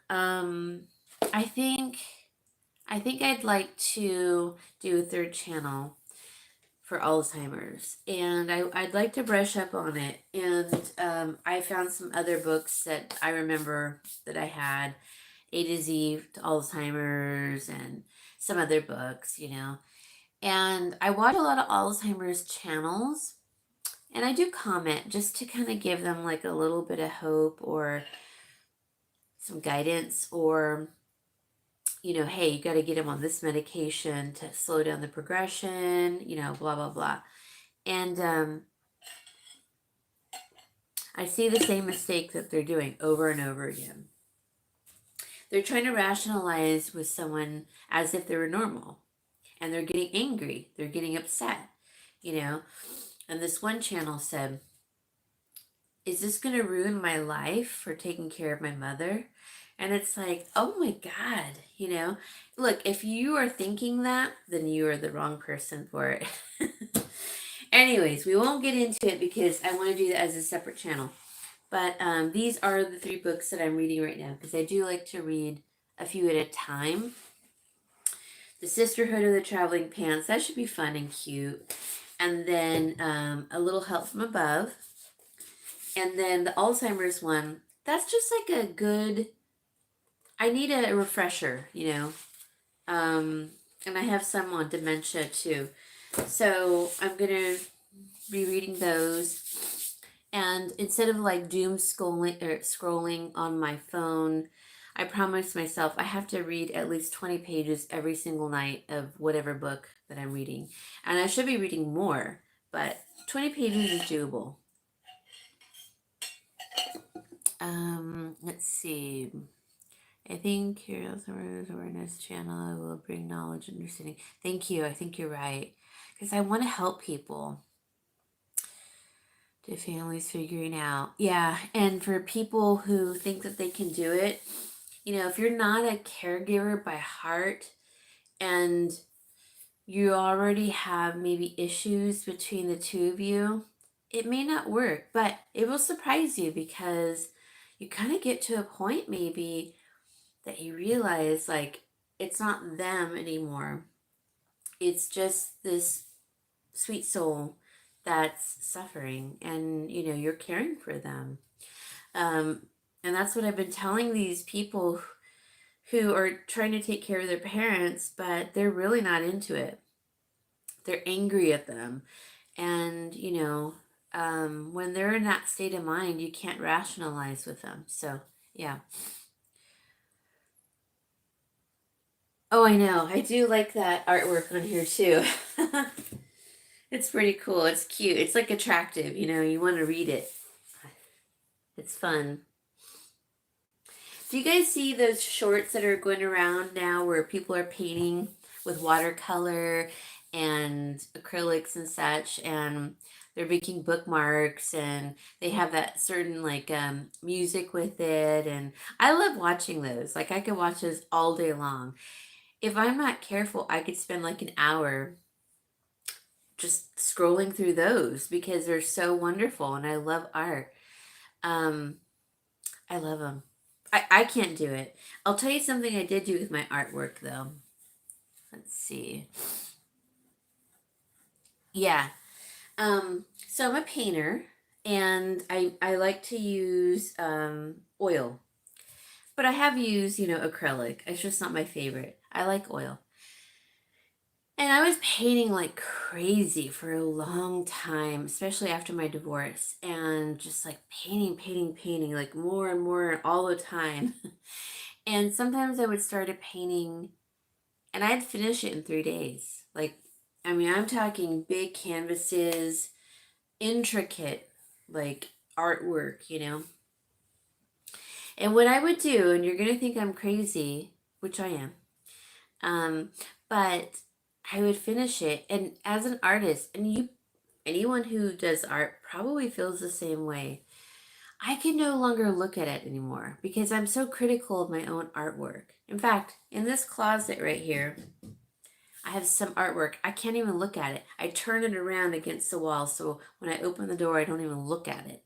I think I'd like to do a third channel for Alzheimer's, and I'd like to brush up on it. And I found some other books that I remember that I had, A to Z to Alzheimer's, and some other books, And I watch a lot of Alzheimer's channels, and I do comment just to kind of give them like a little bit of hope or some guidance, or hey, you got to get him on this medication to slow down the progression, blah, blah, blah. And I see the same mistake that they're doing over and over again. They're trying to rationalize with someone as if they were normal, and they're getting angry. They're getting upset, And this one channel said, is this going to ruin my life for taking care of my mother? And it's like, oh my God, look, if you are thinking that, then you are the wrong person for it. Anyways, we won't get into it because I want to do that as a separate channel. But these are the 3 books that I'm reading right now because I do like to read a few at a time. The Sisterhood of the Traveling Pants, that should be fun and cute. And then A Little Help from Above. And then the Alzheimer's one, that's just like a good, I need a refresher, and I have some on dementia too. So I'm going to be reading those. And instead of like doom scrolling on my phone, I promised myself I have to read at least 20 pages every single night of whatever book that I'm reading. And I should be reading more, but 20 pages is doable. Let's see. I think here Alzheimer's awareness channel will bring knowledge and understanding. Thank you. I think you're right. Because I want to help people. To families figuring out. Yeah. And for people who think that they can do it, if you're not a caregiver by heart and you already have maybe issues between the two of you, it may not work, but it will surprise you because you kind of get to a point maybe that you realize like it's not them anymore. It's just this sweet soul that's suffering and you're caring for them. And that's what I've been telling these people who are trying to take care of their parents, but they're really not into it. They're angry at them. And, when they're in that state of mind, you can't rationalize with them. So, yeah. Oh, I know. I do like that artwork on here too. It's pretty cool. It's cute. It's like attractive, you want to read it. It's fun. Do you guys see those shorts that are going around now where people are painting with watercolor and acrylics and such, and they're making bookmarks and they have that certain like music with it, and I love watching those. Like I could watch those all day long. If I'm not careful, I could spend like an hour just scrolling through those because they're so wonderful and I love art. I love them. I can't do it. I'll tell you something I did do with my artwork though. Let's see. Yeah. So I'm a painter and I like to use oil. But I have used, acrylic. It's just not my favorite. I like oil. And I was painting like crazy for a long time, especially after my divorce, and just like painting, like more and more all the time. And sometimes I would start a painting and I'd finish it in 3 days. Like, I mean, I'm talking big canvases, intricate, like artwork. And what I would do, and you're going to think I'm crazy, which I am, but I would finish it. And as an artist, and anyone who does art probably feels the same way. I can no longer look at it anymore because I'm so critical of my own artwork. In fact, in this closet right here, I have some artwork. I can't even look at it. I turn it around against the wall so when I open the door, I don't even look at it.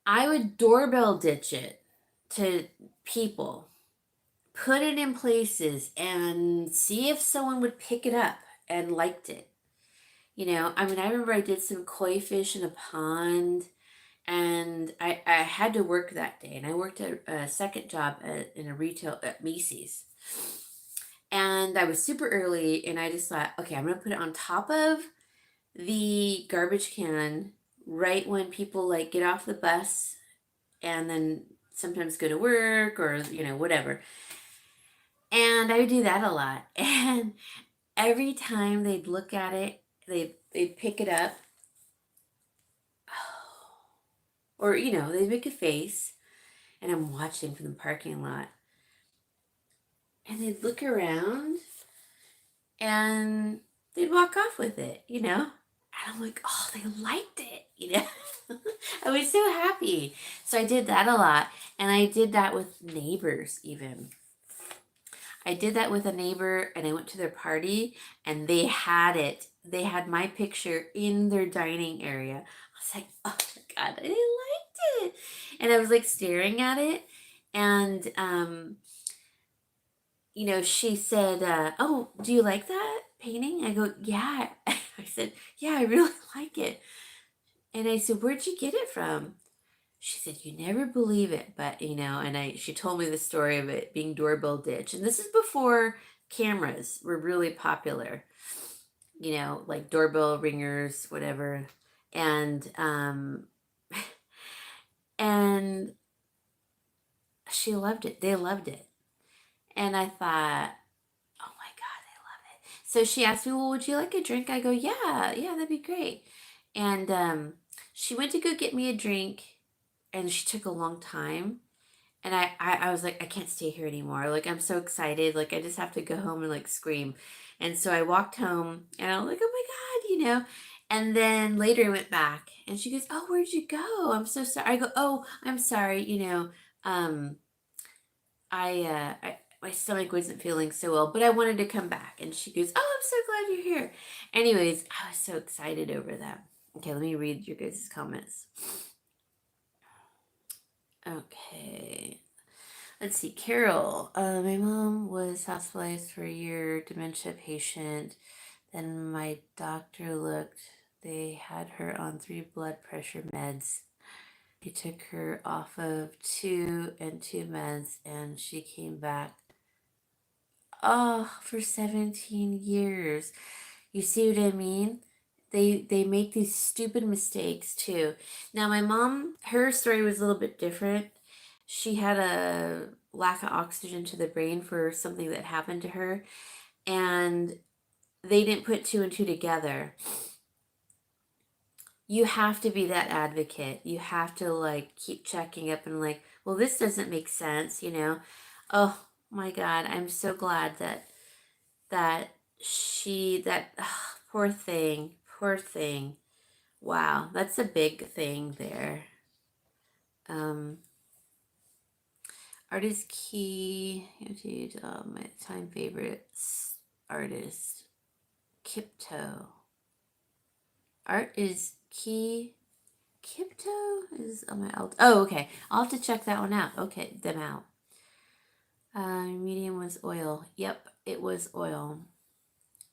I would doorbell ditch it to people, put it in places, and see if someone would pick it up and liked it. I remember I did some koi fish in a pond. And I had to work that day, and I worked a second job in a retail at Macy's. And I was super early, and I just thought, okay, I'm gonna put it on top of the garbage can right when people like get off the bus, and then sometimes go to work or whatever. And I would do that a lot, and every time they'd look at it, they'd pick it up. Or, they make a face, and I'm watching from the parking lot. And they'd look around, and they'd walk off with it, And I'm like, oh, they liked it, I was so happy. So I did that a lot. And I did that with neighbors even. I did that with a neighbor, and I went to their party, and they had it. They had my picture in their dining area. I was like, oh my God, they liked it. And I was like staring at it. And, you know, she said, oh, do you like that painting? I go, yeah. I said, yeah, I really like it. And I said, where'd you get it from? She said, you never believe it. But, you know, and she told me the story of it being doorbell ditch. And this is before cameras were really popular, you know, like doorbell ringers, whatever. And, and she loved it. They loved it. And I thought, oh my God, I love it. So she asked me, well, would you like a drink? I go, yeah, that'd be great. And she went to go get me a drink, and she took a long time. And I was like, I can't stay here anymore. Like, I'm so excited. Like, I just have to go home and like scream. And so I walked home, and I was like, oh my God, you know. And then later I went back, and she goes, oh, where'd you go? I'm so sorry. I go, oh, I'm sorry. You know, um, my stomach wasn't feeling so well, but I wanted to come back. And she goes, oh, I'm so glad you're here. Anyways, I was so excited over that. Okay, let me read your guys' comments. Okay. Let's see, Carol. My mom was hospitalized for a year, dementia patient. Then my doctor looked. They had her on 3 blood pressure meds. He took her off of 2 and 2 meds, and she came back. Oh, for 17 years. You see what I mean? They make these stupid mistakes too. Now my mom, her story was a little bit different. She had a lack of oxygen to the brain for something that happened to her, and they didn't put 2 and 2 together. You have to be that advocate. You have to like keep checking up and like, well, this doesn't make sense, you know. Oh my God, I'm so glad that poor thing. Wow, that's a big thing there. Artist key, my time favorites artist, Kipto. Art is key. Kipto is on my alt. Oh, okay. I'll have to check that one out. Okay, them out. Medium was oil. Yep, it was oil.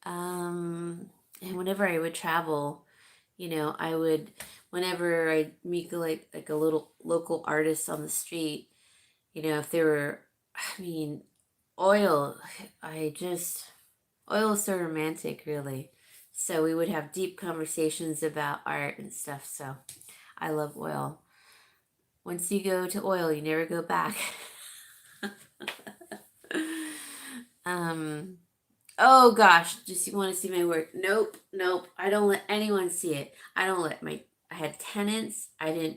And whenever I would travel, you know, whenever I meet like a little local artist on the street, you know, if they were, I mean, oil, oil is so romantic, really. So we would have deep conversations about art and stuff. So I love oil. Once you go to oil, you never go back. Oh gosh, just you want to see my work? Nope. I don't let anyone see it. I had tenants. I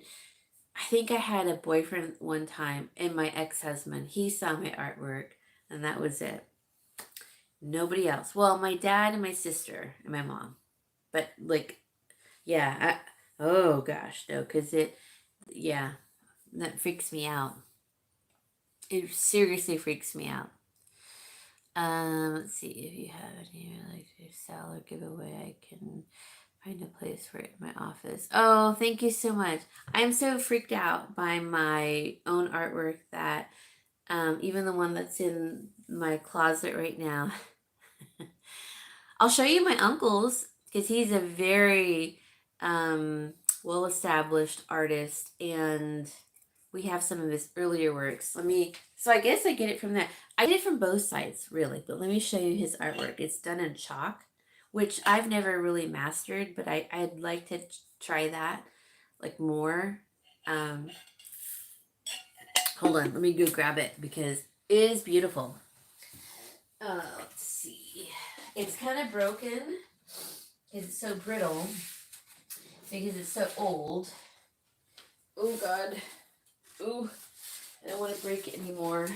think I had a boyfriend one time, and my ex-husband. He saw my artwork, and that was it. Nobody else. Well, my dad and my sister and my mom. But like, yeah. Oh gosh, no, because that freaks me out. It seriously freaks me out. Let's see if you have any like to sell or give away. I can find a place for it in my office. Oh, thank you so much. I'm so freaked out by my own artwork that even the one that's in my closet right now. I'll show you my uncle's because he's a very well-established artist, and we have some of his earlier works. So I guess I get it from that. I get it from both sides, really, but let me show you his artwork. It's done in chalk, which I've never really mastered, but I'd like to try that, like, more. Hold on, let me go grab it, because it is beautiful. Let's see. It's kind of broken. It's so brittle, because it's so old. Oh, God. Ooh, I don't want to break it anymore.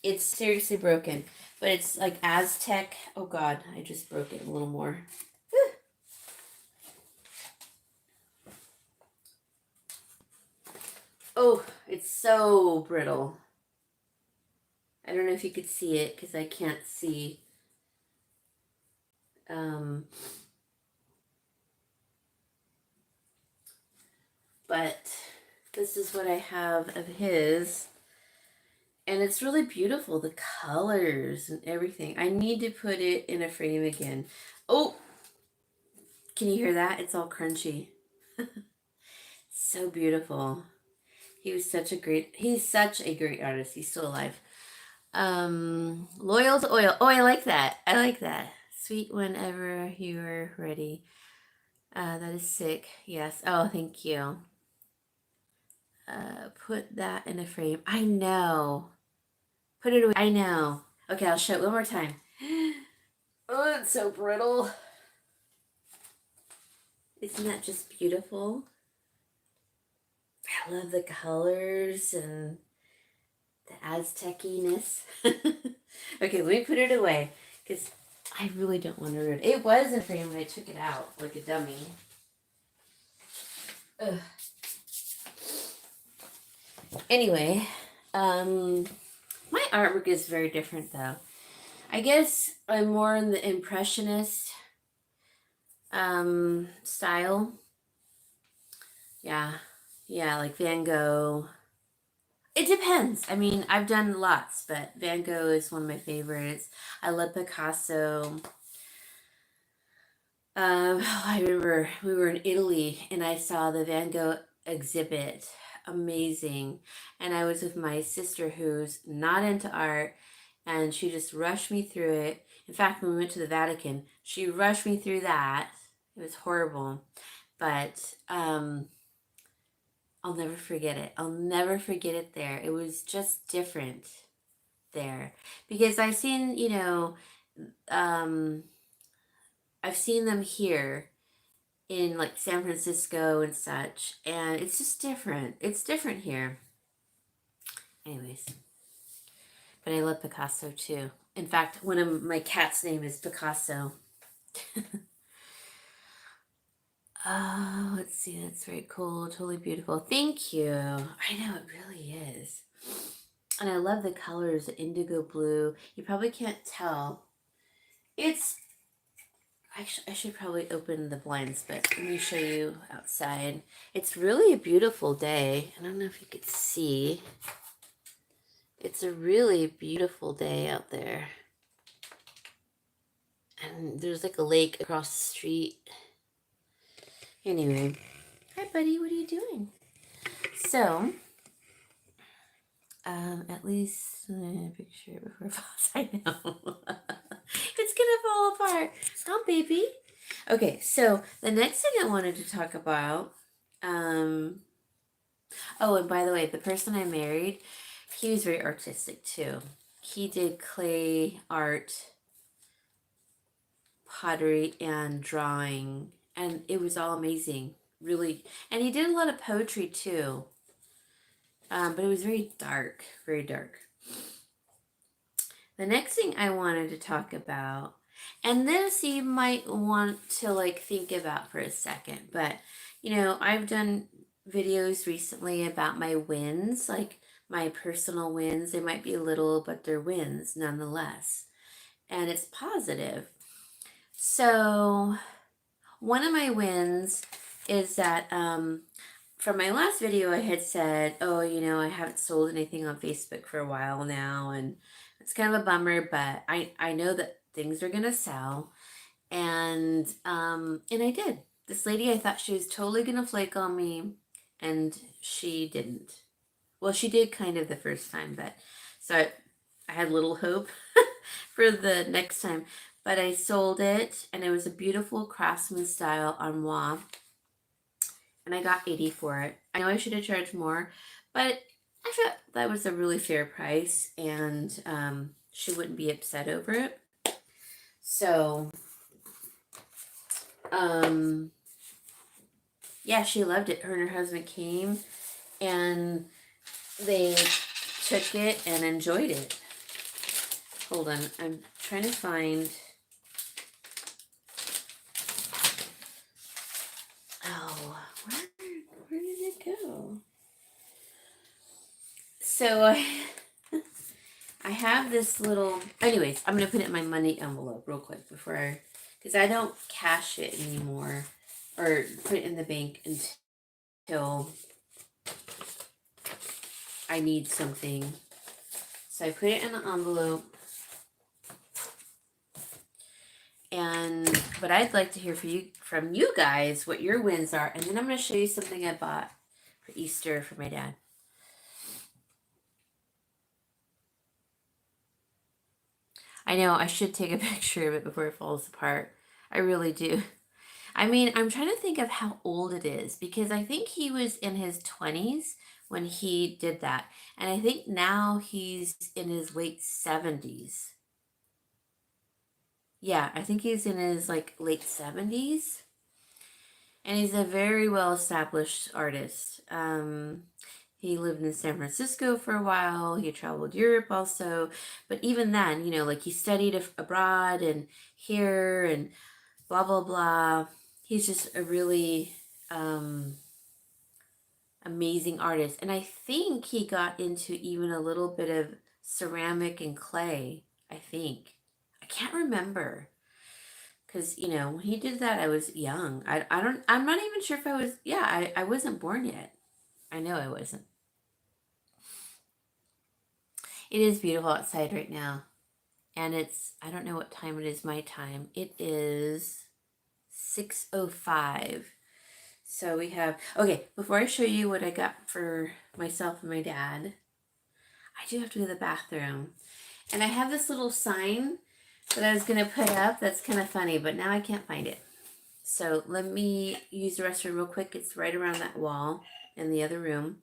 It's seriously broken, but it's like Aztec. Oh God, I just broke it a little more. Oh, it's so brittle. I don't know if you could see it because I can't see. But this is what I have of his. And it's really beautiful, the colors and everything. I need to put it in a frame again. Oh, can you hear that? It's all crunchy. So beautiful. He's such a great artist. He's still alive. Loyal to oil. Oh, I like that. I like that. Sweet whenever you're ready. That is sick. Yes. Oh, thank you. Put that in a frame. I know. Put it away. I know. Okay, I'll show it one more time. Oh, it's so brittle. Isn't that just beautiful? I love the colors and the Aztec-iness. Okay, let me put it away because I really don't want to ruin it. It was in a frame when I took it out like a dummy. Ugh. Anyway, my artwork is very different though. I guess I'm more in the impressionist style. Yeah, like Van Gogh. It depends. I mean, I've done lots, but Van Gogh is one of my favorites. I love Picasso. I remember we were in Italy and I saw the Van Gogh exhibit. Amazing. And I was with my sister who's not into art and she just rushed me through it. In fact, when we went to the Vatican, she rushed me through that. It was horrible. But I'll never forget it. I'll never forget it there. It was just different there. Because I've seen, I've seen them here in like San Francisco and such, and it's just different. It's different here. Anyways, but I love Picasso too. In fact, one of my cat's name is Picasso. Oh, let's see. That's very cool. Totally beautiful. Thank you. I know it really is. And I love the colors, the indigo blue. You probably can't tell. I should probably open the blinds, but let me show you outside. It's really a beautiful day. I don't know if you could see. It's a really beautiful day out there. And there's like a lake across the street. Anyway, hi buddy, what are you doing? So, at least picture it before it falls. I know. It's gonna fall apart. Oh, baby. Okay, so the next thing I wanted to talk about, oh, and by the way, the person I married, he was very artistic too. He did clay art, pottery, and drawing, and it was all amazing, really. And he did a lot of poetry too, but it was very dark, very dark. The next thing I wanted to talk about, and this you might want to like think about for a second, but I've done videos recently about my wins, like my personal wins. They might be little, but they're wins nonetheless. And it's positive. So one of my wins is that from my last video, I had said, oh, I haven't sold anything on Facebook for a while now, and it's kind of a bummer, but I know that things are gonna sell, and I did. This lady, I thought she was totally gonna flake on me, and she didn't. Well, she did kind of the first time, but so I had little hope for the next time. But I sold it, and it was a beautiful craftsman style armoire. And I got 80 for it. I know I should have charged more, but I thought that was a really fair price, and she wouldn't be upset over it. So, yeah, she loved it. Her and her husband came, and they took it and enjoyed it. Hold on, I'm trying to find... Oh, where did it go? So I have this little... Anyways, I'm going to put it in my money envelope real quick before because I don't cash it anymore or put it in the bank until I need something. So I put it in an envelope. But I'd like to hear from you guys what your wins are. And then I'm going to show you something I bought for Easter for my dad. I know I should take a picture of it before it falls apart. I really do. I mean, I'm trying to think of how old it is because I think he was in his 20s when he did that. And I think now he's in his late 70s. Yeah, I think he's in his like late 70s. And he's a very well established artist. He lived in San Francisco for a while. He traveled Europe also. But even then, you know, like he studied abroad and here and blah, blah, blah. He's just a really amazing artist. And I think he got into even a little bit of ceramic and clay, I think. I can't remember. Because, you know, when he did that, I was young. I'm not even sure if I was, yeah, I wasn't born yet. I know I wasn't. It is beautiful outside right now. And I don't know what time it is my time. It is 6:05. So we have, okay, before I show you what I got for myself and my dad, I do have to go to the bathroom. And I have this little sign that I was going to put up that's kind of funny, but now I can't find it. So let me use the restroom real quick. It's right around that wall in the other room.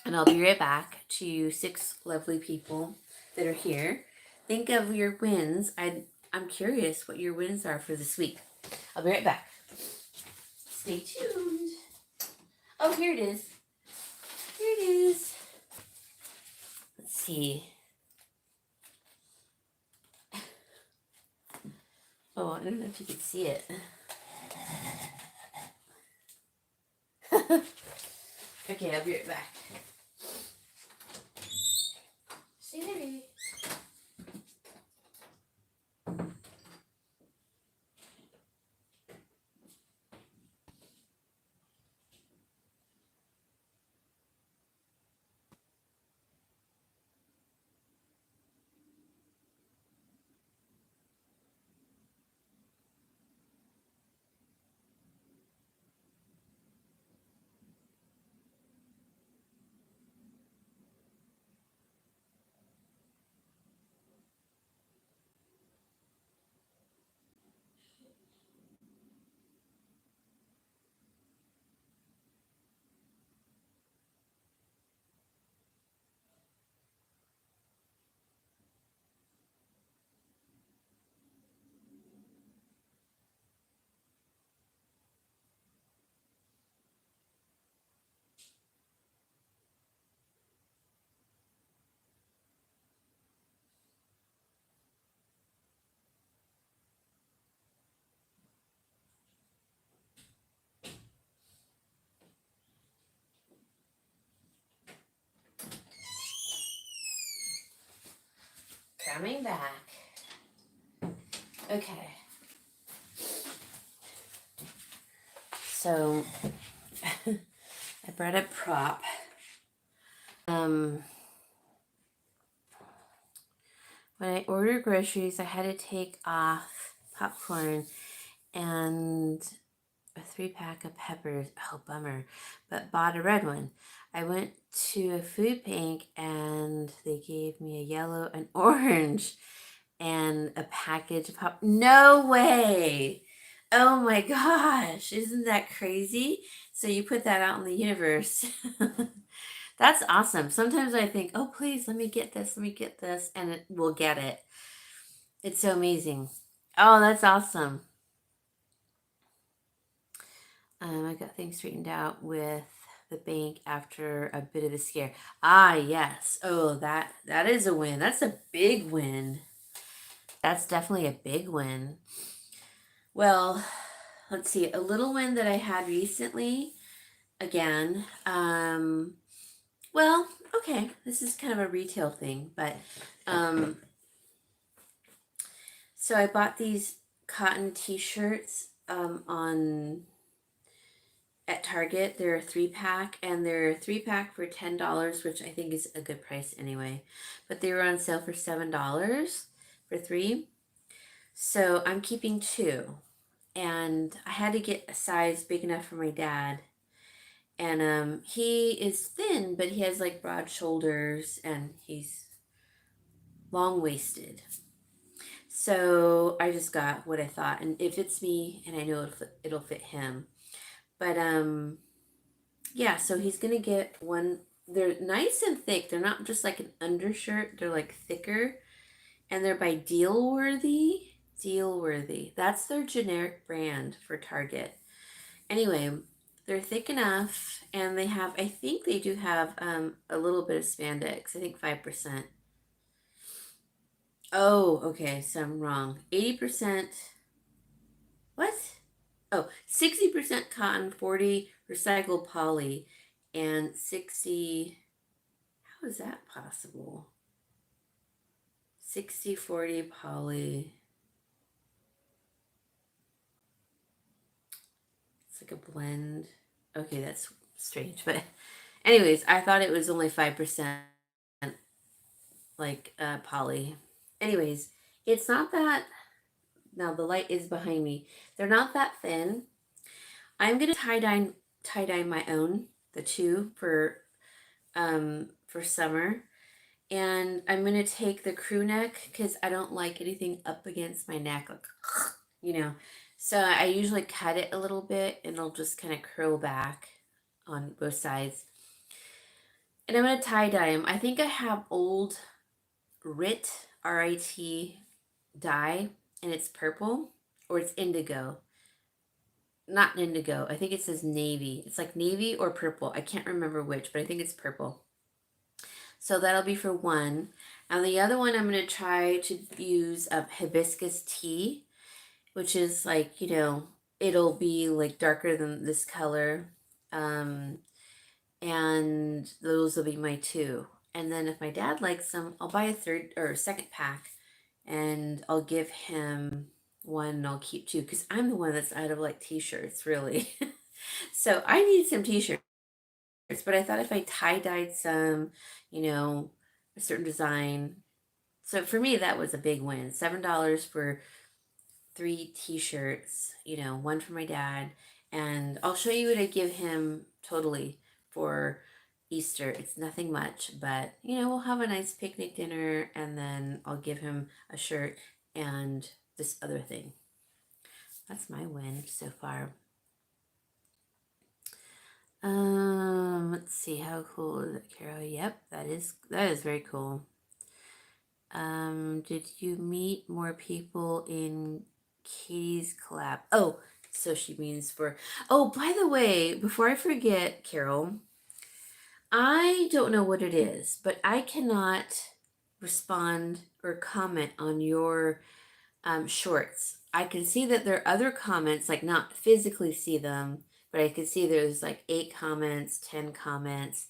And I'll be right back to you 6 lovely people that are here. Think of your wins. I'm curious what your wins are for this week. I'll be right back. Stay tuned. Oh, here it is. Here it is. Let's see. Oh, I don't know if you can see it. Okay, I'll be right back. Stay there, baby. Coming back. Okay. So I brought a prop. When I ordered groceries, I had to take off popcorn and a 3-pack of peppers. Oh, bummer. But bought a red one. I went to a food bank and they gave me a yellow and orange and a package of pop. No way! Oh my gosh, isn't that crazy? So you put that out in the universe. That's awesome. Sometimes I think, oh, please, let me get this, and it will get it. It's so amazing. Oh, that's awesome. I got things straightened out with the bank after a bit of a scare. Ah, yes. Oh, that is a win. That's a big win. That's definitely a big win. Well, let's see. A little win that I had recently, again. Well, okay. This is kind of a retail thing, but so I bought these cotton t-shirts on at Target. They're a 3-pack, and they're a 3-pack for $10, which I think is a good price anyway. But they were on sale for $7 for 3. So I'm keeping 2. And I had to get a size big enough for my dad. And he is thin, but he has like broad shoulders and he's long waisted. So I just got what I thought, and it fits me, and I know it'll fit him. But yeah, so he's gonna get one. They're nice and thick. They're not just like an undershirt. They're like thicker, and they're by Dealworthy. Dealworthy. That's their generic brand for Target. Anyway, they're thick enough, and they have. I think they do have a little bit of spandex. I think 5%. Oh, okay. So I'm wrong. 80%. What? Oh, 60% cotton, 40 recycled poly, and 60. How is that possible? 60/40 poly. It's like a blend. Okay, that's strange. But, anyways, I thought it was only 5% like poly. Anyways, it's not that. Now the light is behind me. They're not that thin. I'm gonna tie dye my own, the 2 for summer. And I'm gonna take the crew neck because I don't like anything up against my neck, like, you know. So I usually cut it a little bit and it'll just kind of curl back on both sides. And I'm gonna tie dye them. I think I have old RIT, RIT dye, and it's purple or it's indigo. Not indigo. I think it says navy. It's like navy or purple. I can't remember which, but I think it's purple. So that'll be for one. And the other one, I'm going to try to use hibiscus tea, which is like, it'll be like darker than this color. Um, and those will be my 2. And then if my dad likes them, I'll buy a 3rd or 2nd pack and I'll give him one and I'll keep 2 because I'm the one that's out of like t-shirts, really. So I need some t-shirts. But I thought if I tie-dyed some, a certain design. So for me, that was a big win. $7 for 3 t-shirts, one for my dad. And I'll show you what I give him totally for Easter. It's nothing much, but, we'll have a nice picnic dinner and then I'll give him a shirt and this other thing. That's my win so far. Let's see, how cool is it, Carol? Yep, that is very cool. Did you meet more people in Katie's collab? Oh, so she means oh, by the way, before I forget, Carol, I don't know what it is, but I cannot respond or comment on your shorts. I can see that there are other comments, like not physically see them, but I can see there's like 8 comments, 10 comments.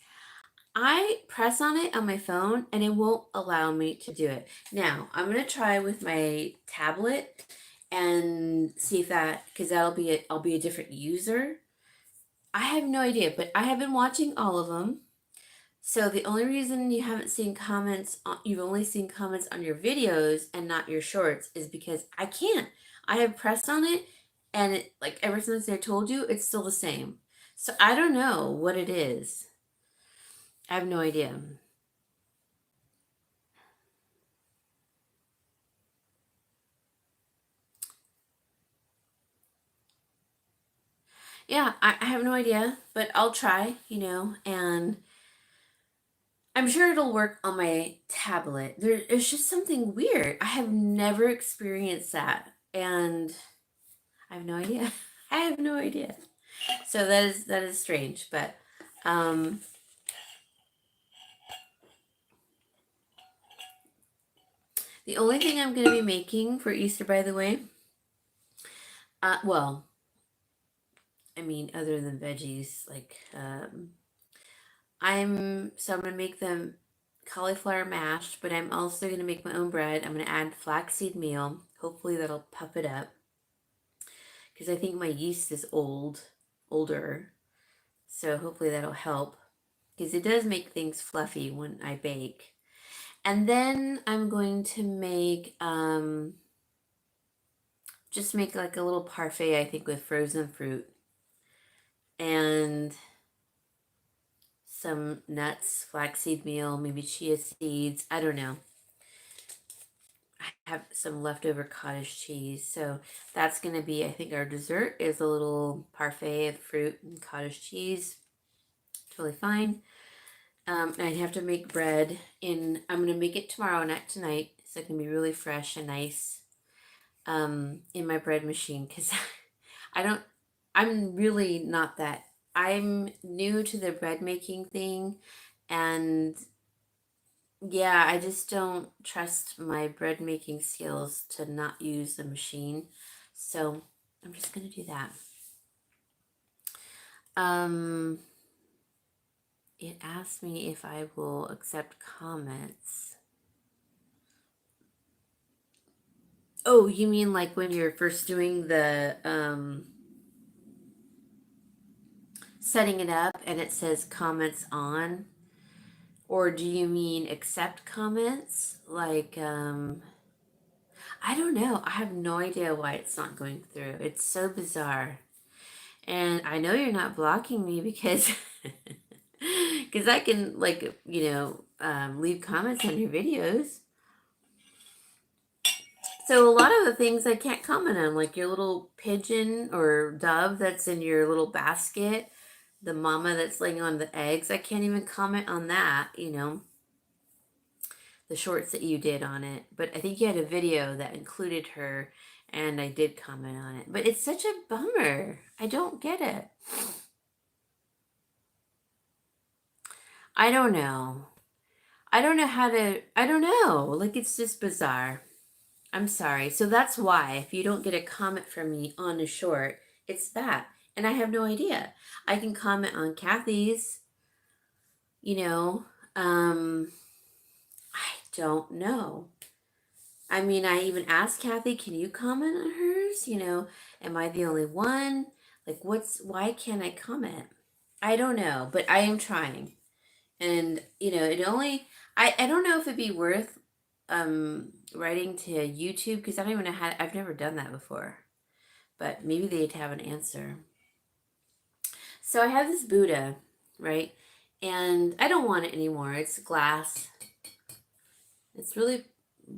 I press on it on my phone and it won't allow me to do it. Now, I'm going to try with my tablet and see if because I'll be a different user. I have no idea, but I have been watching all of them. So the only reason you haven't seen comments, you've only seen comments on your videos and not your shorts is because I can't. I have pressed on it and it, like ever since I told you, it's still the same. So I don't know what it is. I have no idea. Yeah, I have no idea, but I'll try, and I'm sure it'll work on my tablet. It's just something weird. I have never experienced that, and I have no idea. I have no idea. So that is strange, but um, the only thing I'm going to be making for Easter, by the way, well, I mean, other than veggies, like I'm gonna make them cauliflower mashed, but I'm also gonna make my own bread. I'm gonna add flaxseed meal. Hopefully that'll puff it up because I think my yeast is older. So hopefully that'll help, because it does make things fluffy when I bake. And then I'm going to make, just make like a little parfait, I think, with frozen fruit and some nuts, flaxseed meal, maybe chia seeds. I don't know. I have some leftover cottage cheese. So that's going to be, I think, our dessert is a little parfait of fruit and cottage cheese. Totally fine. I'd have to make bread I'm going to make it tomorrow, not tonight. So it can be really fresh and nice in my bread machine, because I'm really not that. I'm new to the bread making thing, and yeah, I just don't trust my bread making skills to not use the machine. So I'm just going to do that. It asked me if I will accept comments. Oh, you mean like when you're first doing the setting it up and it says comments on? Or do you mean accept comments? Like, I don't know. I have no idea why it's not going through. It's so bizarre. And I know you're not blocking me because because I can, like, leave comments on your videos. So a lot of the things I can't comment on, like your little pigeon or dove that's in your little basket, the mama that's laying on the eggs, I can't even comment on that, the shorts that you did on it. But I think you had a video that included her, and I did comment on it. But it's such a bummer. I don't get it. I don't know. I don't know how to, I don't know. Like, it's just bizarre. I'm sorry. So that's why if you don't get a comment from me on a short, it's that. And I have no idea. I can comment on Kathy's, you know, I don't know. I mean, I even asked Kathy, can you comment on hers? Am I the only one? Like, why can't I comment? I don't know, but I am trying. And, I don't know if it'd be worth writing to YouTube, because I don't even know I've never done that before. But maybe they'd have an answer. So I have this Buddha, right? And I don't want it anymore. It's glass. It's really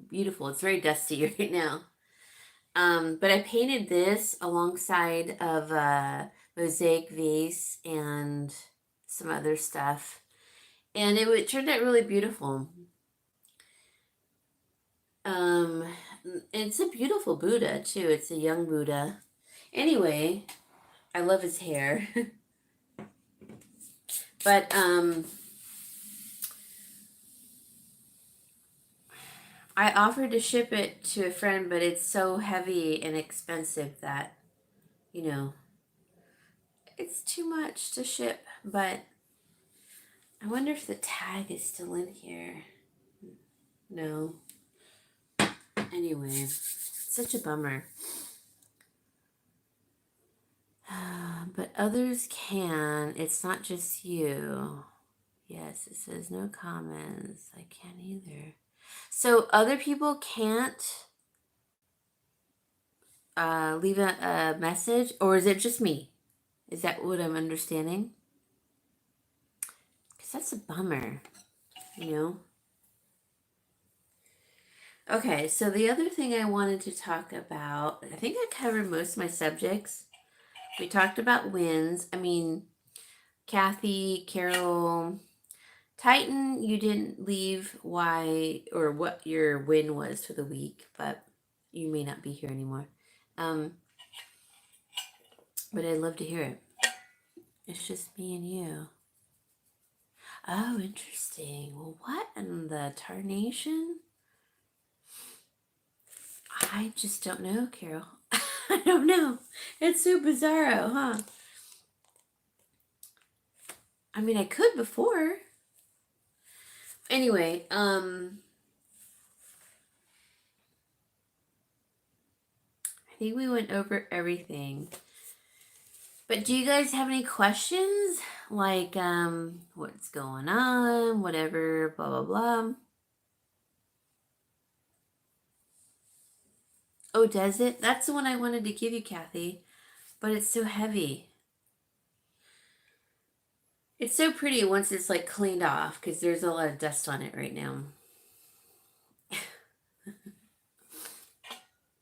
beautiful. It's very dusty right now. But I painted this alongside of a mosaic vase and some other stuff. And it turned out really beautiful. It's a beautiful Buddha too. It's a young Buddha. Anyway, I love his hair. But I offered to ship it to a friend, but it's so heavy and expensive that, it's too much to ship. But I wonder if the tag is still in here. No. Anyway, it's such a bummer. But others can. It's not just you. Yes, it says no comments. I can't either. So other people can't leave a message, or is it just me? Is that what I'm understanding? Because that's a bummer, Okay, so the other thing I wanted to talk about, I think I covered most of my subjects. We talked about wins. I mean, Kathy, Carol, Titan, you didn't leave why or what your win was for the week, but you may not be here anymore. But I'd love to hear it. It's just me and you. Oh, interesting. Well, what in the tarnation? I just don't know, Carol. I don't know. It's so bizarro, huh? I mean, I could before. Anyway, I think we went over everything. But do you guys have any questions? like what's going on, whatever, blah blah blah. Oh, does it? That's the one I wanted to give you, Kathy, but it's so heavy. It's so pretty once it's like cleaned off because there's a lot of dust on it right now.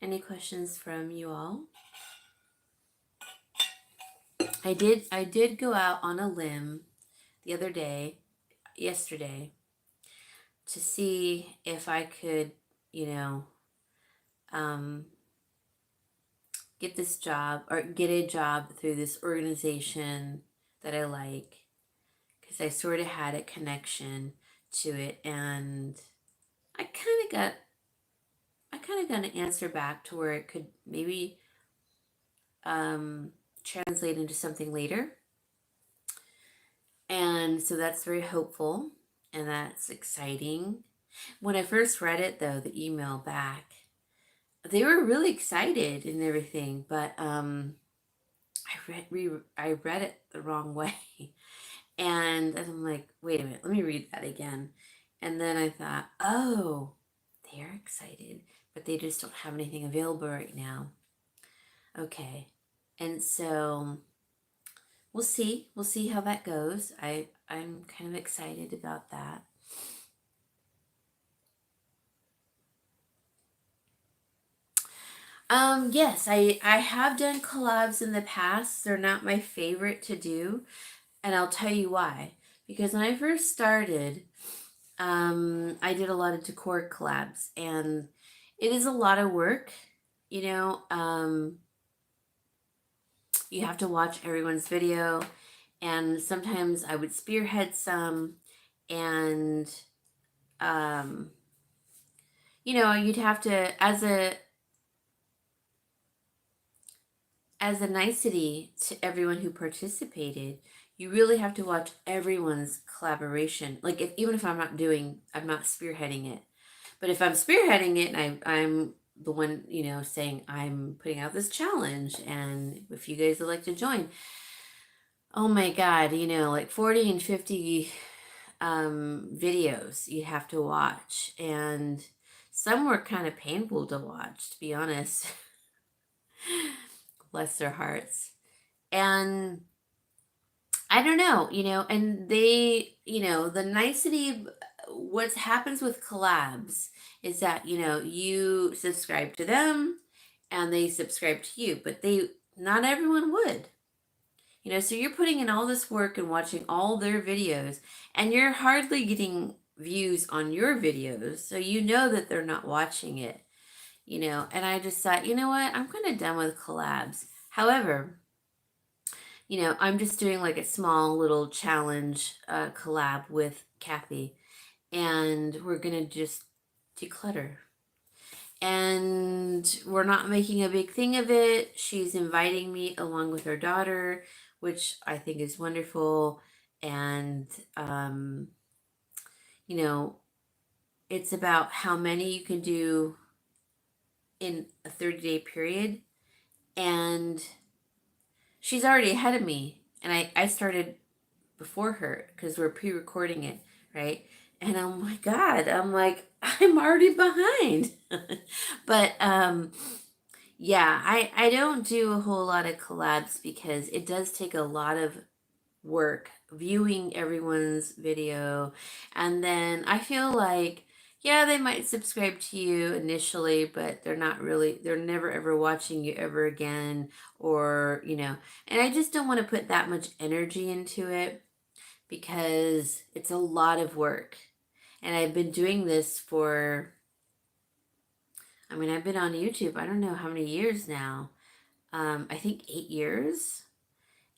Any questions from you all? I did go out on a limb the other day, yesterday, to see if I could, you know, get this job or get a job through this organization that I like, because I sort of had a connection to it, and I kind of got an answer back to where it could maybe translate into something later. And so that's very hopeful and that's exciting. When I first read it, though, the email back, they were really excited and everything, but I read it the wrong way. And I'm like, wait a minute, let me read that again. And then I thought, oh, they're excited, but they just don't have anything available right now. Okay. And so we'll see. We'll see how that goes. I'm kind of excited about that. Yes, I have done collabs in the past. They're not my favorite to do, and I'll tell you why. Because when I first started, I did a lot of decor collabs, and it is a lot of work. You know, you have to watch everyone's video, and sometimes I would spearhead some, and you know, you'd have to, as a nicety to everyone who participated, you really have to watch everyone's collaboration. Like, even if I'm not spearheading it, but if I'm spearheading it and I'm the one, you know, saying I'm putting out this challenge, and if you guys would like to join, oh my God, you know, like 40 and 50 videos you have to watch, and some were kind of painful to watch, to be honest. Bless their hearts. And I don't know, you know, and they, you know, the nicety, what happens with collabs is that, you know, you subscribe to them and they subscribe to you, but not everyone would, you know, so you're putting in all this work and watching all their videos, and you're hardly getting views on your videos. So you know that they're not watching it, you know, and I just thought, you know what, I'm kind of done with collabs. However, you know, I'm just doing like a small little challenge collab with Kathy, and we're gonna just declutter. And we're not making a big thing of it. She's inviting me along with her daughter, which I think is wonderful. And, you know, it's about how many you can do in a 30-day period. And she's already ahead of me. And I started before her because we're pre-recording it, right? And oh my God, I'm like, I'm already behind. But yeah, I don't do a whole lot of collabs because it does take a lot of work viewing everyone's video. And then I feel like, yeah, they might subscribe to you initially, but they're never ever watching you ever again, or, you know, and I just don't want to put that much energy into it because it's a lot of work. And I've been doing this for, I mean, I've been on YouTube, I don't know how many years now. I think 8 years.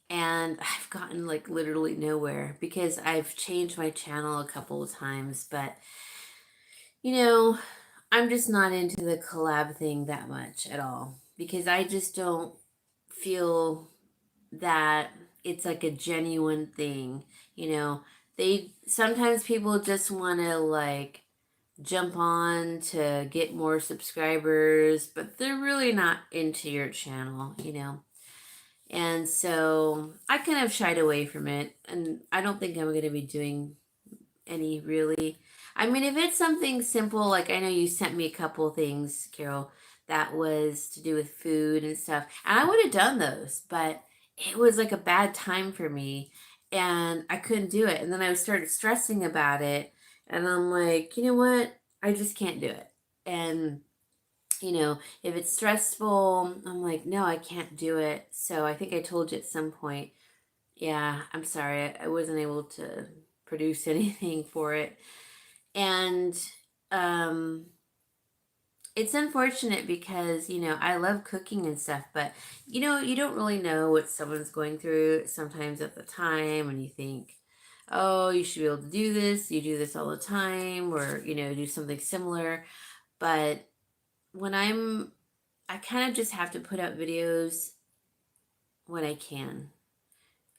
And I've gotten like literally nowhere because I've changed my channel a couple of times. But, you know, I'm just not into the collab thing that much at all because I just don't feel that it's like a genuine thing. You know, sometimes people just want to like jump on to get more subscribers, but they're really not into your channel, you know. And so I kind of shied away from it. And I don't think I'm going to be doing any really. I mean, if it's something simple, like I know you sent me a couple things, Carol, that was to do with food and stuff. And I would have done those, but it was like a bad time for me and I couldn't do it. And then I started stressing about it. And I'm like, you know what? I just can't do it. And if it's stressful, I'm like, no, I can't do it. So I think I told you at some point, yeah, I'm sorry, I wasn't able to produce anything for it. And um, it's unfortunate because, I love cooking and stuff, but, you don't really know what someone's going through sometimes at the time, and you think, oh, you should be able to do this. You do this all the time, or, do something similar. But when I kind of just have to put out videos when I can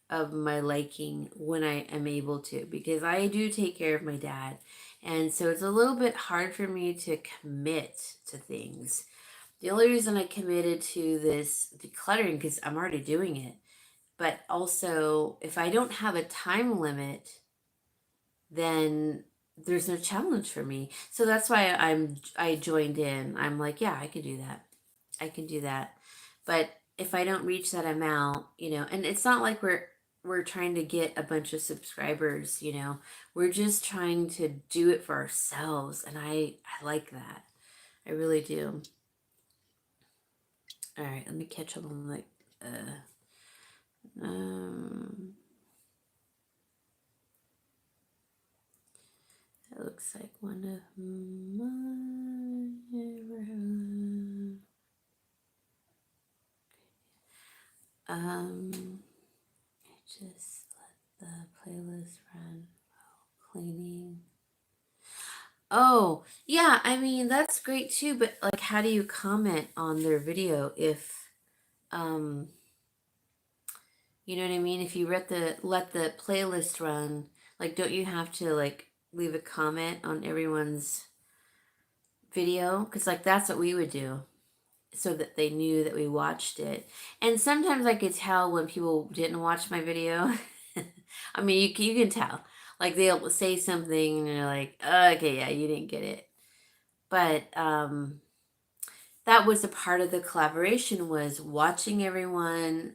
of my liking when I am able to, because I do take care of my dad. And so it's a little bit hard for me to commit to things. The only reason I committed to this decluttering because I'm already doing it. But also, if I don't have a time limit, then there's no challenge for me. So that's why I joined in. I'm like, yeah, I can do that. I can do that. But if I don't reach that amount, and it's not like we're trying to get a bunch of subscribers, we're just trying to do it for ourselves, and I like that. I really do. All right, let me catch up on um it looks like one of my I just let the playlist run while cleaning. Oh, yeah, I mean, that's great too, but like how do you comment on their video if um you know what I mean? If you let the playlist run, like don't you have to like leave a comment on everyone's video? Cuz like that's what we would do so that they knew that we watched it. And sometimes I could tell when people didn't watch my video. I mean, you can tell. Like they'll say something and you're like, "Okay, yeah, you didn't get it." But that was a part of the collaboration was watching everyone's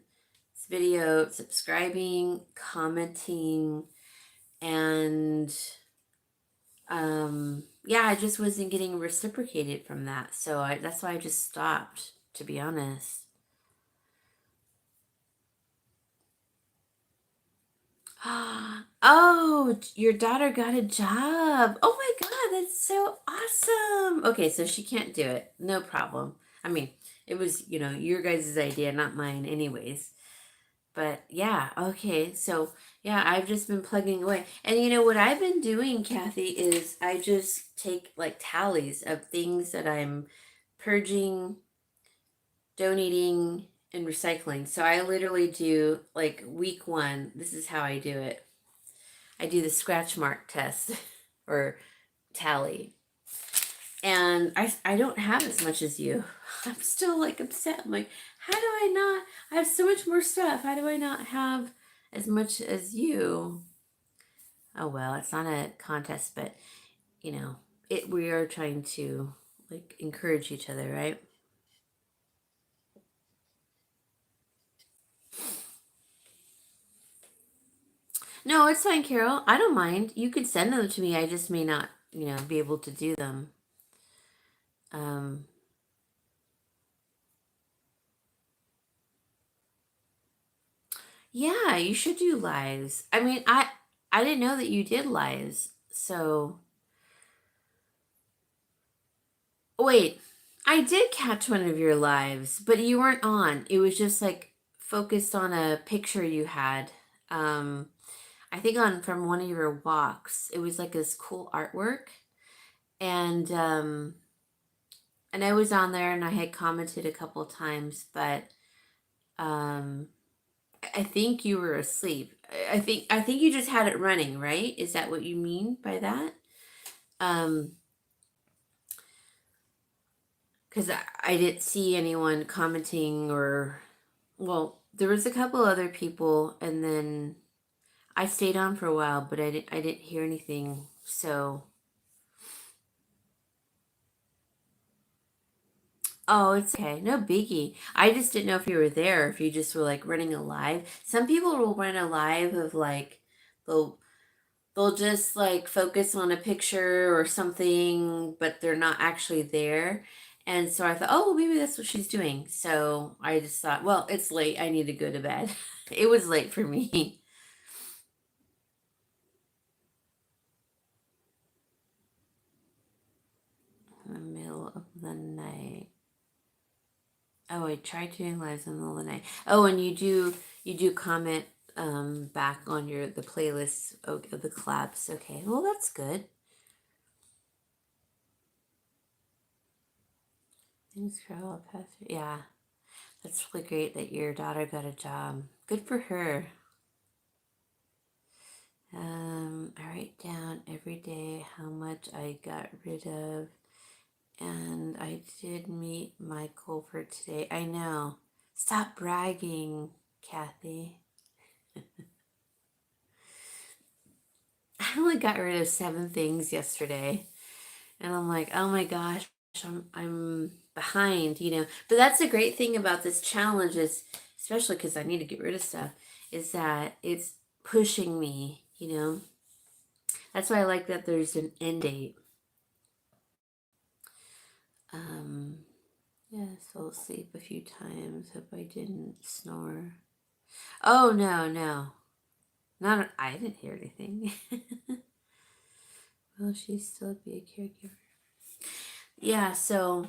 video, subscribing, commenting, and yeah, I just wasn't getting reciprocated from that. So that's why I just stopped, to be honest. Oh, your daughter got a job. Oh my God, that's so awesome. Okay, so she can't do it. No problem. I mean, it was, your guys' idea, not mine, anyways. But yeah, okay. So yeah, I've just been plugging away. And what I've been doing, Kathy, is I just take like tallies of things that I'm purging, donating, and recycling. So I literally do like week one, this is how I do it. I do the scratch mark test or tally. And I don't have as much as you. I'm still like upset. I'm like, how do I not? I have so much more stuff. How do I not have as much as you? Oh well, it's not a contest, but we are trying to like encourage each other, right? No, it's fine, Carol. I don't mind. You could send them to me. I just may not, be able to do them. Um, yeah, you should do lives. I mean, I didn't know that you did lives. So wait, I did catch one of your lives, but you weren't on. It was just like focused on a picture you had. Um, I think on from one of your walks. It was like this cool artwork, and and I was on there and I had commented a couple times, but um, I think you were asleep. I think you just had it running, right? Is that what you mean by that? Um, because I didn't see anyone commenting or, well, there was a couple other people, and then I stayed on for a while, but I didn't hear anything. So, oh, it's okay. No biggie. I just didn't know if you were there, if you just were like running a live. Some people will run a live of like they'll they'll just like focus on a picture or something, but they're not actually there. And so I thought, oh, well, maybe that's what she's doing. So I just thought, well, it's late. I need to go to bed. It was late for me. In the middle of the night. Oh, I tried doing lives in the middle of the night. Oh, and you do comment back on your the playlist of the collabs. Okay, well that's good. Things grow up faster. Yeah, that's really great that your daughter got a job. Good for her. I write down every day how much I got rid of, and I did meet Michael for today. I know. Stop bragging, Kathy. I only got rid of 7 things yesterday, and I'm like, oh my gosh, I'm behind, you know. But that's the great thing about this challenge is, especially because I need to get rid of stuff, is that it's pushing me, you know. That's why I like that there's an end date. Um, yeah, so I'll sleep a few times. Hope I didn't snore. Oh no, no, not. I didn't hear anything. Will she still be a caregiver? Yeah. So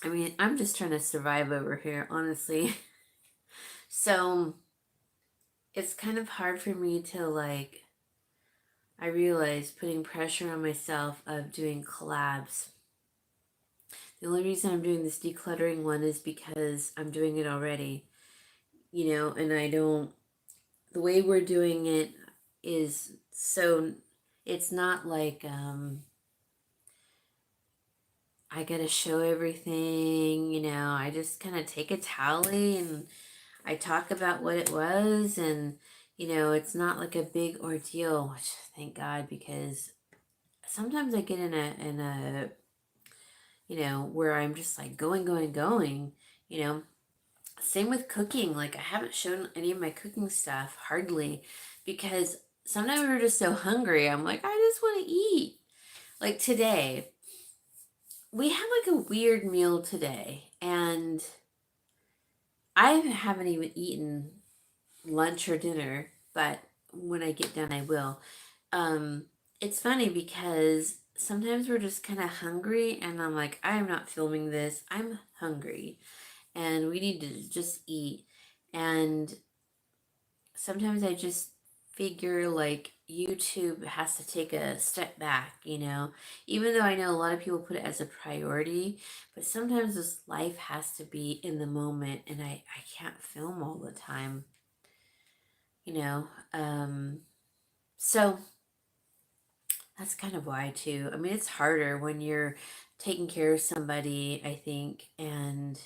I mean, I'm just trying to survive over here, honestly. So it's kind of hard for me to like. I realize putting pressure on myself of doing collabs. The only reason I'm doing this decluttering one is because I'm doing it already, you know, and I don't, the way we're doing it is so, it's not like I gotta show everything, you know. I just kind of take a tally and I talk about what it was, and you know, it's not like a big ordeal, which thank God, because sometimes I get in a you know, where I'm just like going, you know. Same with cooking. Like I haven't shown any of my cooking stuff hardly because sometimes we're just so hungry. I'm like, I just want to eat. Like today, we had like a weird meal today, and I haven't even eaten lunch or dinner, but when I get done, I will. Um, it's funny because sometimes we're just kind of hungry, and I'm like, I am not filming this. I'm hungry, and we need to just eat. And sometimes I just figure like YouTube has to take a step back, you know, even though I know a lot of people put it as a priority, but sometimes this life has to be in the moment, and I can't film all the time, you know. So that's kind of why too. I mean, it's harder when you're taking care of somebody, I think, and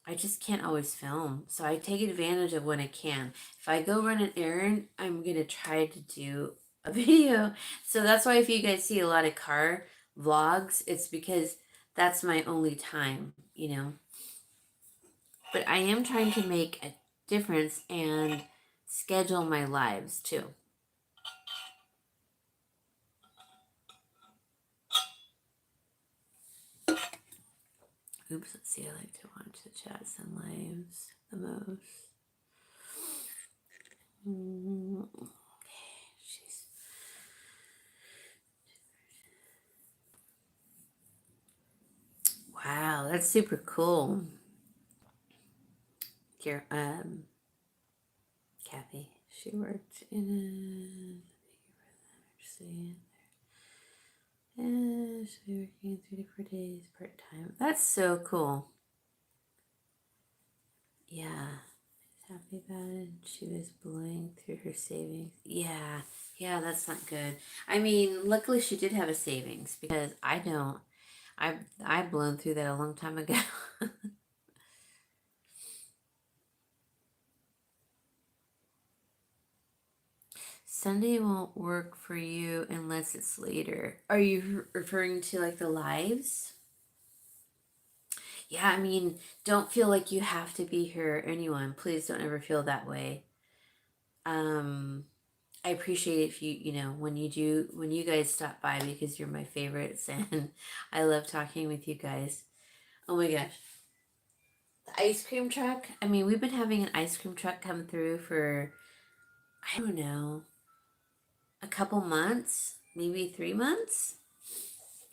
I just can't always film. So I take advantage of when I can. If I go run an errand, I'm going to try to do a video. So that's why if you guys see a lot of car vlogs, it's because that's my only time, you know. But I am trying to make a difference and schedule my lives too. Oops, let's see. I like to watch the chats and lives the most. Okay, she's wow, that's super cool. Here, Kathy, she worked in she's working 3 to 4 days part time. That's so cool. Yeah, happy about it. She was blowing through her savings. Yeah, yeah, that's not good. I mean, luckily she did have a savings because I don't. I've blown through that a long time ago. Sunday won't work for you unless it's later. Are you referring to like the lives? Yeah, I mean, don't feel like you have to be here, anyone. Please don't ever feel that way. Um, I appreciate if when you guys stop by because you're my favorites and I love talking with you guys. Oh my gosh. The ice cream truck. I mean, we've been having an ice cream truck come through for, I don't know, a couple months, maybe 3 months.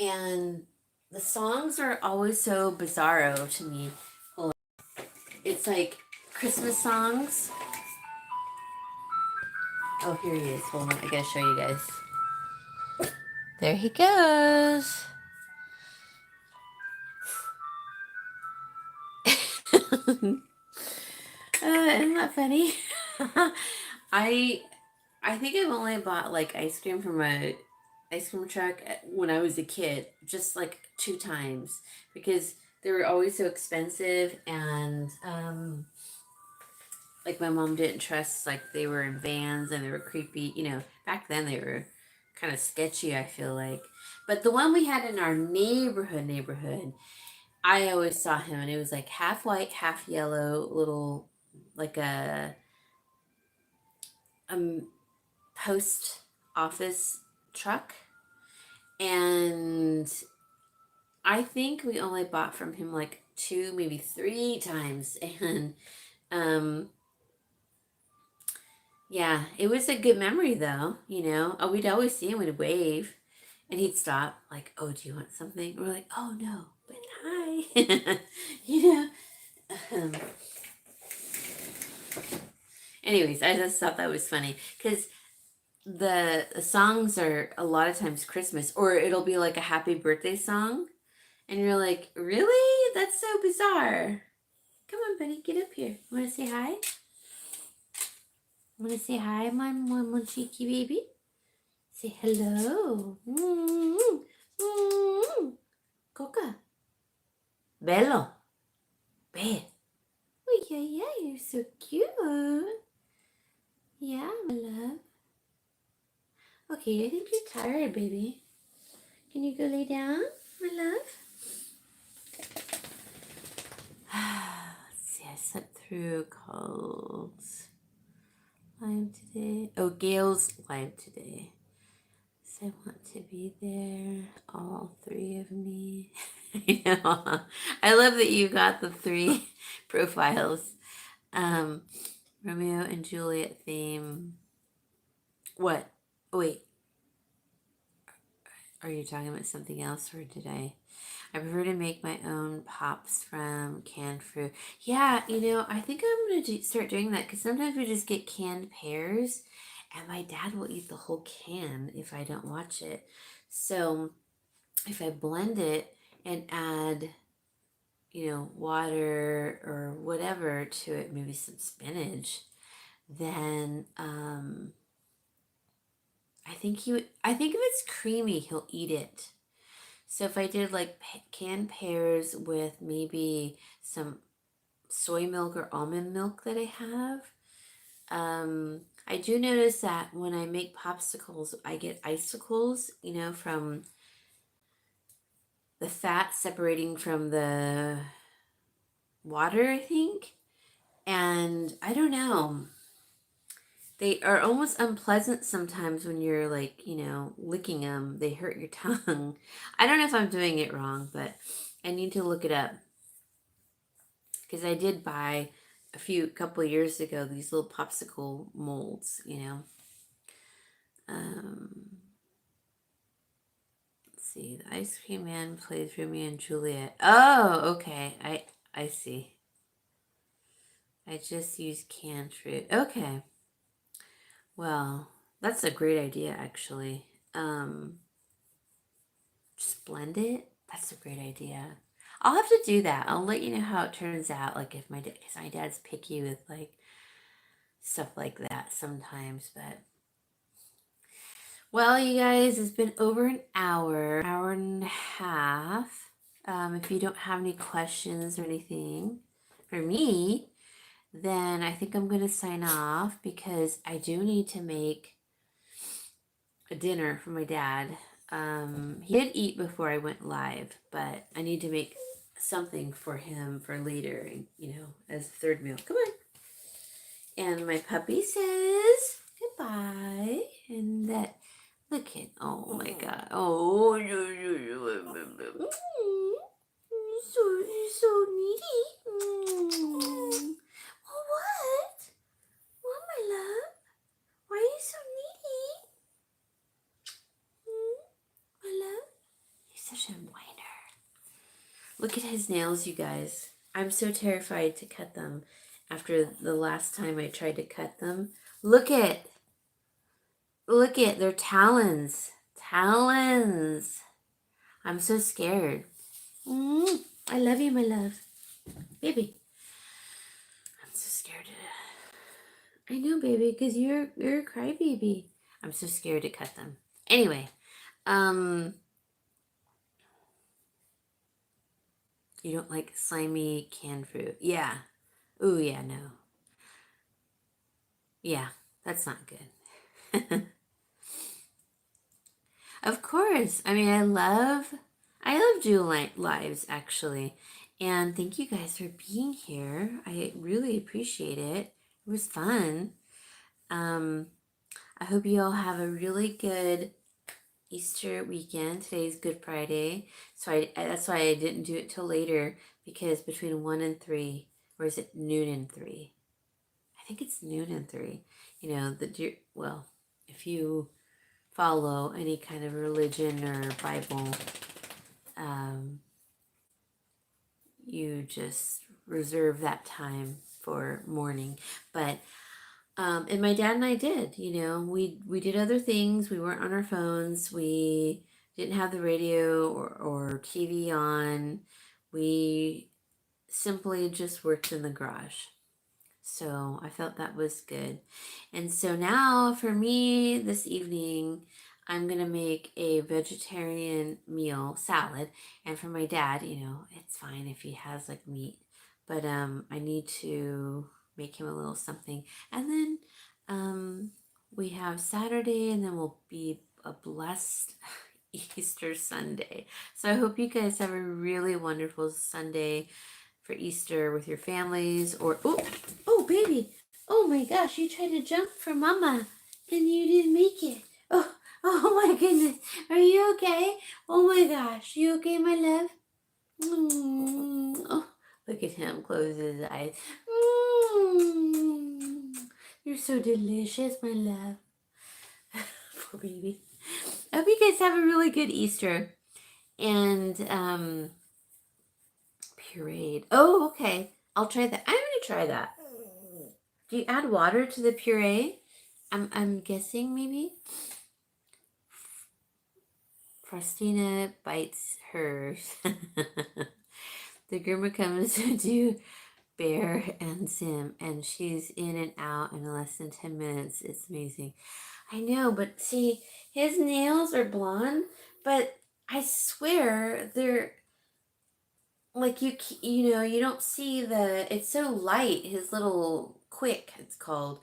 And the songs are always so bizarro to me. It's like Christmas songs. Oh, here he is. Hold on. I gotta show you guys. There he goes. Isn't that funny? I I think I've only bought like ice cream from a ice cream truck when I was a kid, just like 2 times because they were always so expensive and like my mom didn't trust, like they were in vans and they were creepy. Back then they were kind of sketchy, I feel like. But the one we had in our neighborhood, I always saw him and it was like half white, half yellow, little like a um post office truck. And I think we only bought from him like 2, maybe 3 times. And um yeah, it was a good memory though. We'd always see him, we'd wave and he'd stop like, oh, do you want something? We're like, oh no, but hi. you know. Um, Anyways, I just thought that was funny because the songs are a lot of times Christmas, or it'll be like a happy birthday song, and you're like, really? That's so bizarre. Come on, buddy, get up here. Want to say hi? Want to say hi, my cheeky baby? Say hello. Coca. Bello. Be. Oh, yeah, you're so cute. Yeah, my love. Okay, I think you're tired, baby. Can you go lay down, my love? Let's see, I slept through calls. Live today. Oh, Gail's live today. So I want to be there. All 3 of me. I know. I love that you got the 3 profiles. Um, Romeo and Juliet theme. What? Oh, wait. Are you talking about something else, or did I prefer to make my own pops from canned fruit. Yeah, I think I'm going to start doing that because sometimes we just get canned pears and my dad will eat the whole can if I don't watch it. So if I blend it and add, water or whatever to it, maybe some spinach, then I think if it's creamy, he'll eat it. So if I did like canned pears with maybe some soy milk or almond milk that I have, I do notice that when I make popsicles, I get icicles, from the fat separating from the water, I think. And I don't know. They are almost unpleasant sometimes when you're like, licking them. They hurt your tongue. I don't know if I'm doing it wrong, but I need to look it up. Because I did buy couple of years ago these little popsicle molds. Um, let's see. The ice cream man plays Romeo and Juliet. Oh, okay. I see. I just used canned fruit. Okay. Well, that's a great idea, actually. Just blend it. That's a great idea. I'll have to do that. I'll let you know how it turns out. Like if because my dad's picky with like stuff like that sometimes. But well, you guys, it's been over an hour and a half. If you don't have any questions or anything for me, then I think I'm going to sign off because I do need to make a dinner for my dad. He did eat before I went live, but I need to make something for him for later, as a third meal. Come on. And my puppy says goodbye. And that, look at, oh my God. Oh, you're so needy. Oh, what? What, my love? Why are you so needy? My love? He's such a whiner. Look at his nails, you guys. I'm so terrified to cut them after the last time I tried to cut them. Look at their talons. Talons. I'm so scared. I love you, my love. Baby. I'm so scared. I know, baby, because you're a crybaby. I'm so scared to cut them. Anyway, you don't like slimy canned fruit. Yeah. Ooh, yeah, no. Yeah, that's not good. Of course. I mean, I love Jewel Lives, actually. And thank you guys for being here. I really appreciate it. It was fun. I hope you all have a really good Easter weekend. Today's Good Friday. So that's why I didn't do it till later, because between 1 and 3, or is it noon and 3? I think it's noon and 3. If you follow any kind of religion or Bible, you just reserve that time for morning. But and my dad and I did, we did other things. We weren't on our phones. We didn't have the radio or TV on. We simply just worked in the garage. So I felt that was good. And so now for me this evening, I'm going to make a vegetarian meal salad. And for my dad, it's fine if he has like meat. But I need to make him a little something. And then we have Saturday, and then we'll be a blessed Easter Sunday. So I hope you guys have a really wonderful Sunday for Easter with your families, or oh baby, oh my gosh, you tried to jump for mama and you didn't make it. Oh my goodness, are you okay? Oh my gosh, you okay, my love? Oh, look at him close his eyes. You're so delicious, my love. Poor baby. I hope you guys have a really good Easter. And pureed. Oh, okay. I'll try that. I'm gonna try that. Do you add water to the puree? I'm guessing maybe. Frostina bites hers. The groomer comes to do Bear and Sim, and she's in and out in less than 10 minutes. It's amazing. I know, but see, his nails are blonde, but I swear they're like you don't see it's so light, his little quick, it's called.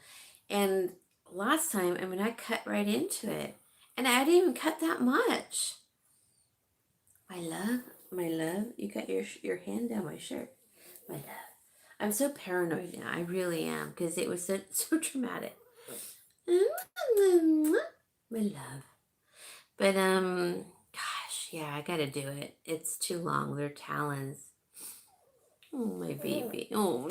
And last time, I cut right into it, and I didn't even cut that much. My love, you got your hand down my shirt. My love, I'm so paranoid now. I really am, because it was so traumatic. My love. But gosh, yeah, I gotta do it. It's too long. They're talons. Oh, my baby. Oh.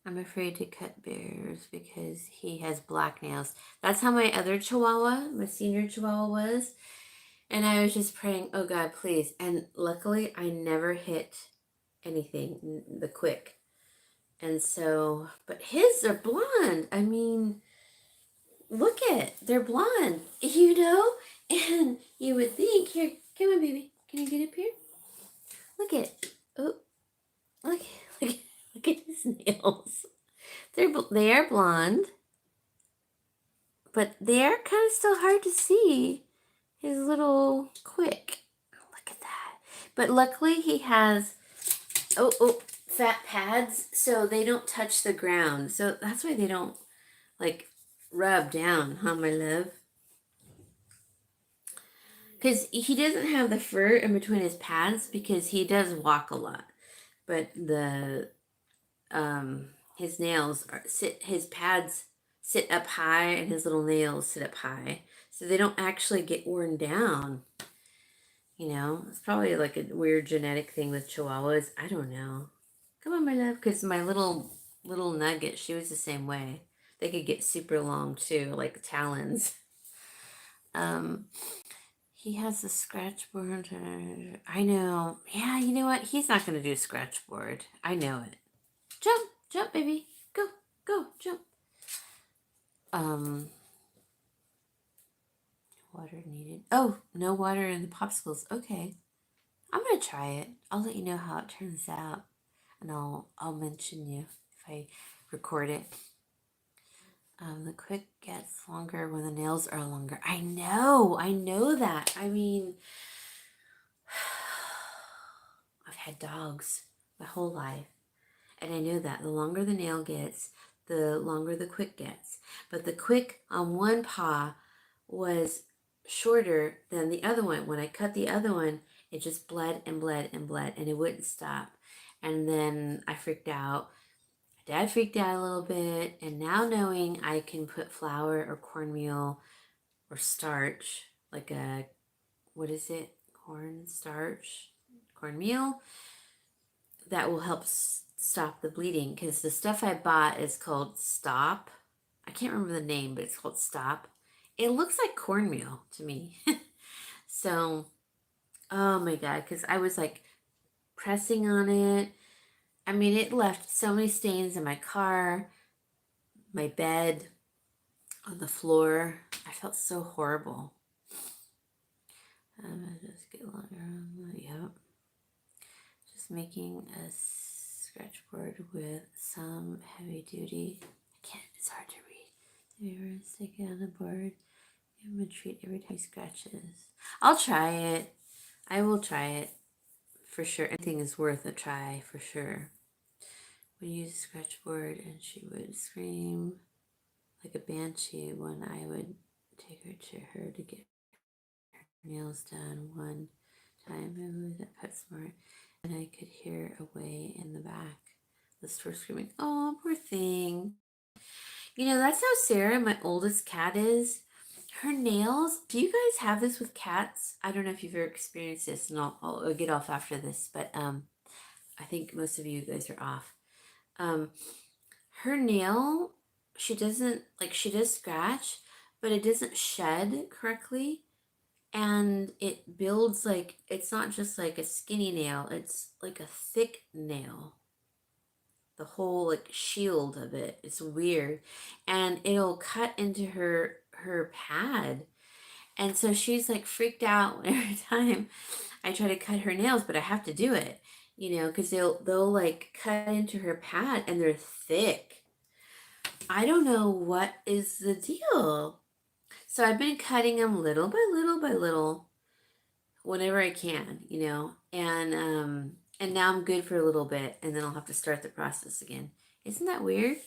I'm afraid to cut Bears because he has black nails. That's how my other Chihuahua, my senior Chihuahua, was. And I was just praying, oh God, please. And luckily, I never hit anything, the quick. And so, but his are blonde. Look they're blonde, And you would think, here, come on, baby. Can you get up here? Oh, look at his nails. They are blonde, but they are kind of still hard to see. his little quick. Look at that. But luckily he has, fat pads, so they don't touch the ground. So that's why they don't, like, rub down, huh, my love? Because he doesn't have the fur in between his pads because he does walk a lot. But his nails his pads sit up high and his little nails sit up high. So they don't actually get worn down. It's probably like a weird genetic thing with Chihuahuas. I don't know. Come on, my love, because my little nugget, she was the same way. They could get super long too, like talons. Um, he has the scratch board. I know. Yeah, you know what? He's not going to do a scratch board. I know it. Jump, jump, baby. Go, go, jump. Water needed. Oh, no water in the popsicles. Okay. I'm gonna try it. I'll let you know how it turns out, and I'll mention you if I record it. The quick gets longer when the nails are longer. I know that. I mean, I've had dogs my whole life, and I know that the longer the nail gets, the longer the quick gets. But the quick on one paw was shorter than the other one. When I cut the other one, it just bled and bled and bled, and it wouldn't stop. And then I freaked out. Dad freaked out a little bit, and now knowing I can put flour or cornmeal or starch, like what is it? Cornmeal, that will help stop the bleeding, because the stuff I bought is called Stop. I can't remember the name, but it's called Stop. It looks like cornmeal to me. So, oh my God, because I was like pressing on it. I mean, it left so many stains in my car, my bed, on the floor. I felt so horrible. Just get longer. Yep. Just making a scratch board with some heavy duty. It's hard to read. Maybe stick it on the board. Give him a treat every time he scratches. I'll try it. I will try it for sure. Anything is worth a try for sure. We used a scratch board and she would scream like a banshee when I would take her to her to get her nails done. One time it was at PetSmart and I could hear away in the back the store screaming, "Oh, poor thing." That's how Sarah, my oldest cat, is. Her nails, do you guys have this with cats? I don't know if you've ever experienced this, and I'll get off after this, but I think most of you guys are off. Her nail, she does scratch, but it doesn't shed correctly, and it builds like, it's not just like a skinny nail, it's like a thick nail. The whole like shield of it. It's weird. And it'll cut into her pad. And so she's like freaked out every time I try to cut her nails, but I have to do it, because they'll like cut into her pad and they're thick. I don't know what is the deal. So I've been cutting them little by little by little whenever I can, and now I'm good for a little bit, and then I'll have to start the process again. Isn't that weird?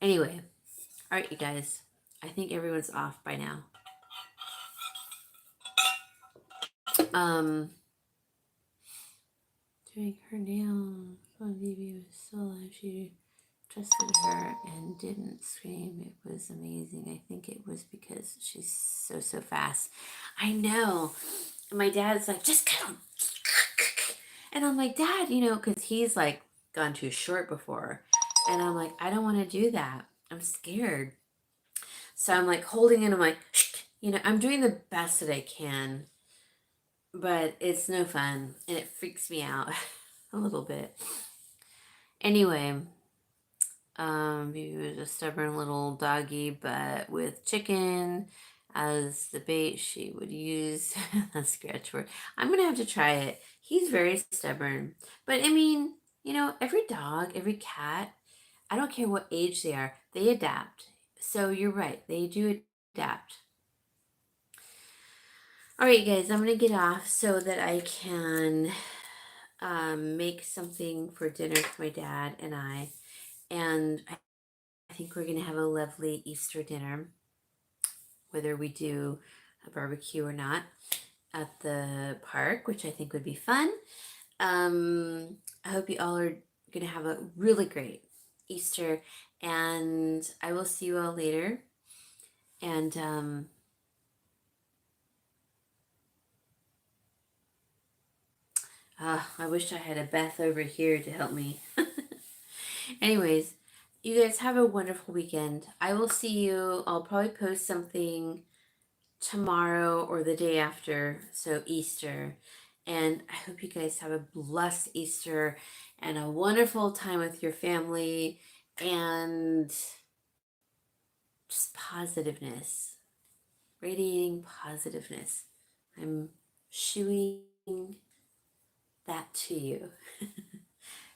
Anyway, all right, you guys. I think everyone's off by now. Doing her nails when Vivi was still alive, she trusted her and didn't scream. It was amazing. I think it was because she's so fast. I know. My dad's like, just cut them. And I'm like, Dad, because he's like gone too short before. And I'm like, I don't want to do that. I'm scared. So I'm like holding it. I'm like, I'm doing the best that I can, but it's no fun. And it freaks me out a little bit. Anyway, he was a stubborn little doggy, but with chicken as the bait, she would use a scratch word. I'm going to have to try it. He's very stubborn. But I mean, every dog, every cat, I don't care what age they are, they adapt. So you're right. They do adapt. All right, guys, I'm going to get off so that I can make something for dinner for my dad and I. And I think we're going to have a lovely Easter dinner, whether we do a barbecue or not, at the park, which I think would be fun. I hope you all are going to have a really great Easter, and I will see you all later. And I wish I had a Beth over here to help me. Anyways, you guys have a wonderful weekend. I will see you. I'll probably post something tomorrow or the day after, so Easter. And I hope you guys have a blessed Easter and a wonderful time with your family and just positiveness, radiating positiveness. I'm shooing that to you.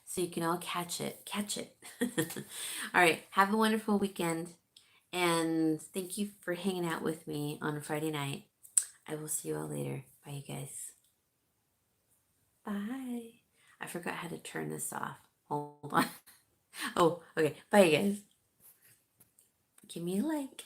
So you can all catch it. Catch it. All right. Have a wonderful weekend. And thank you for hanging out with me on Friday night. I will see you all later. Bye, you guys. Bye. I forgot how to turn this off. Hold on. Oh, okay. Bye, you guys. Give me a like.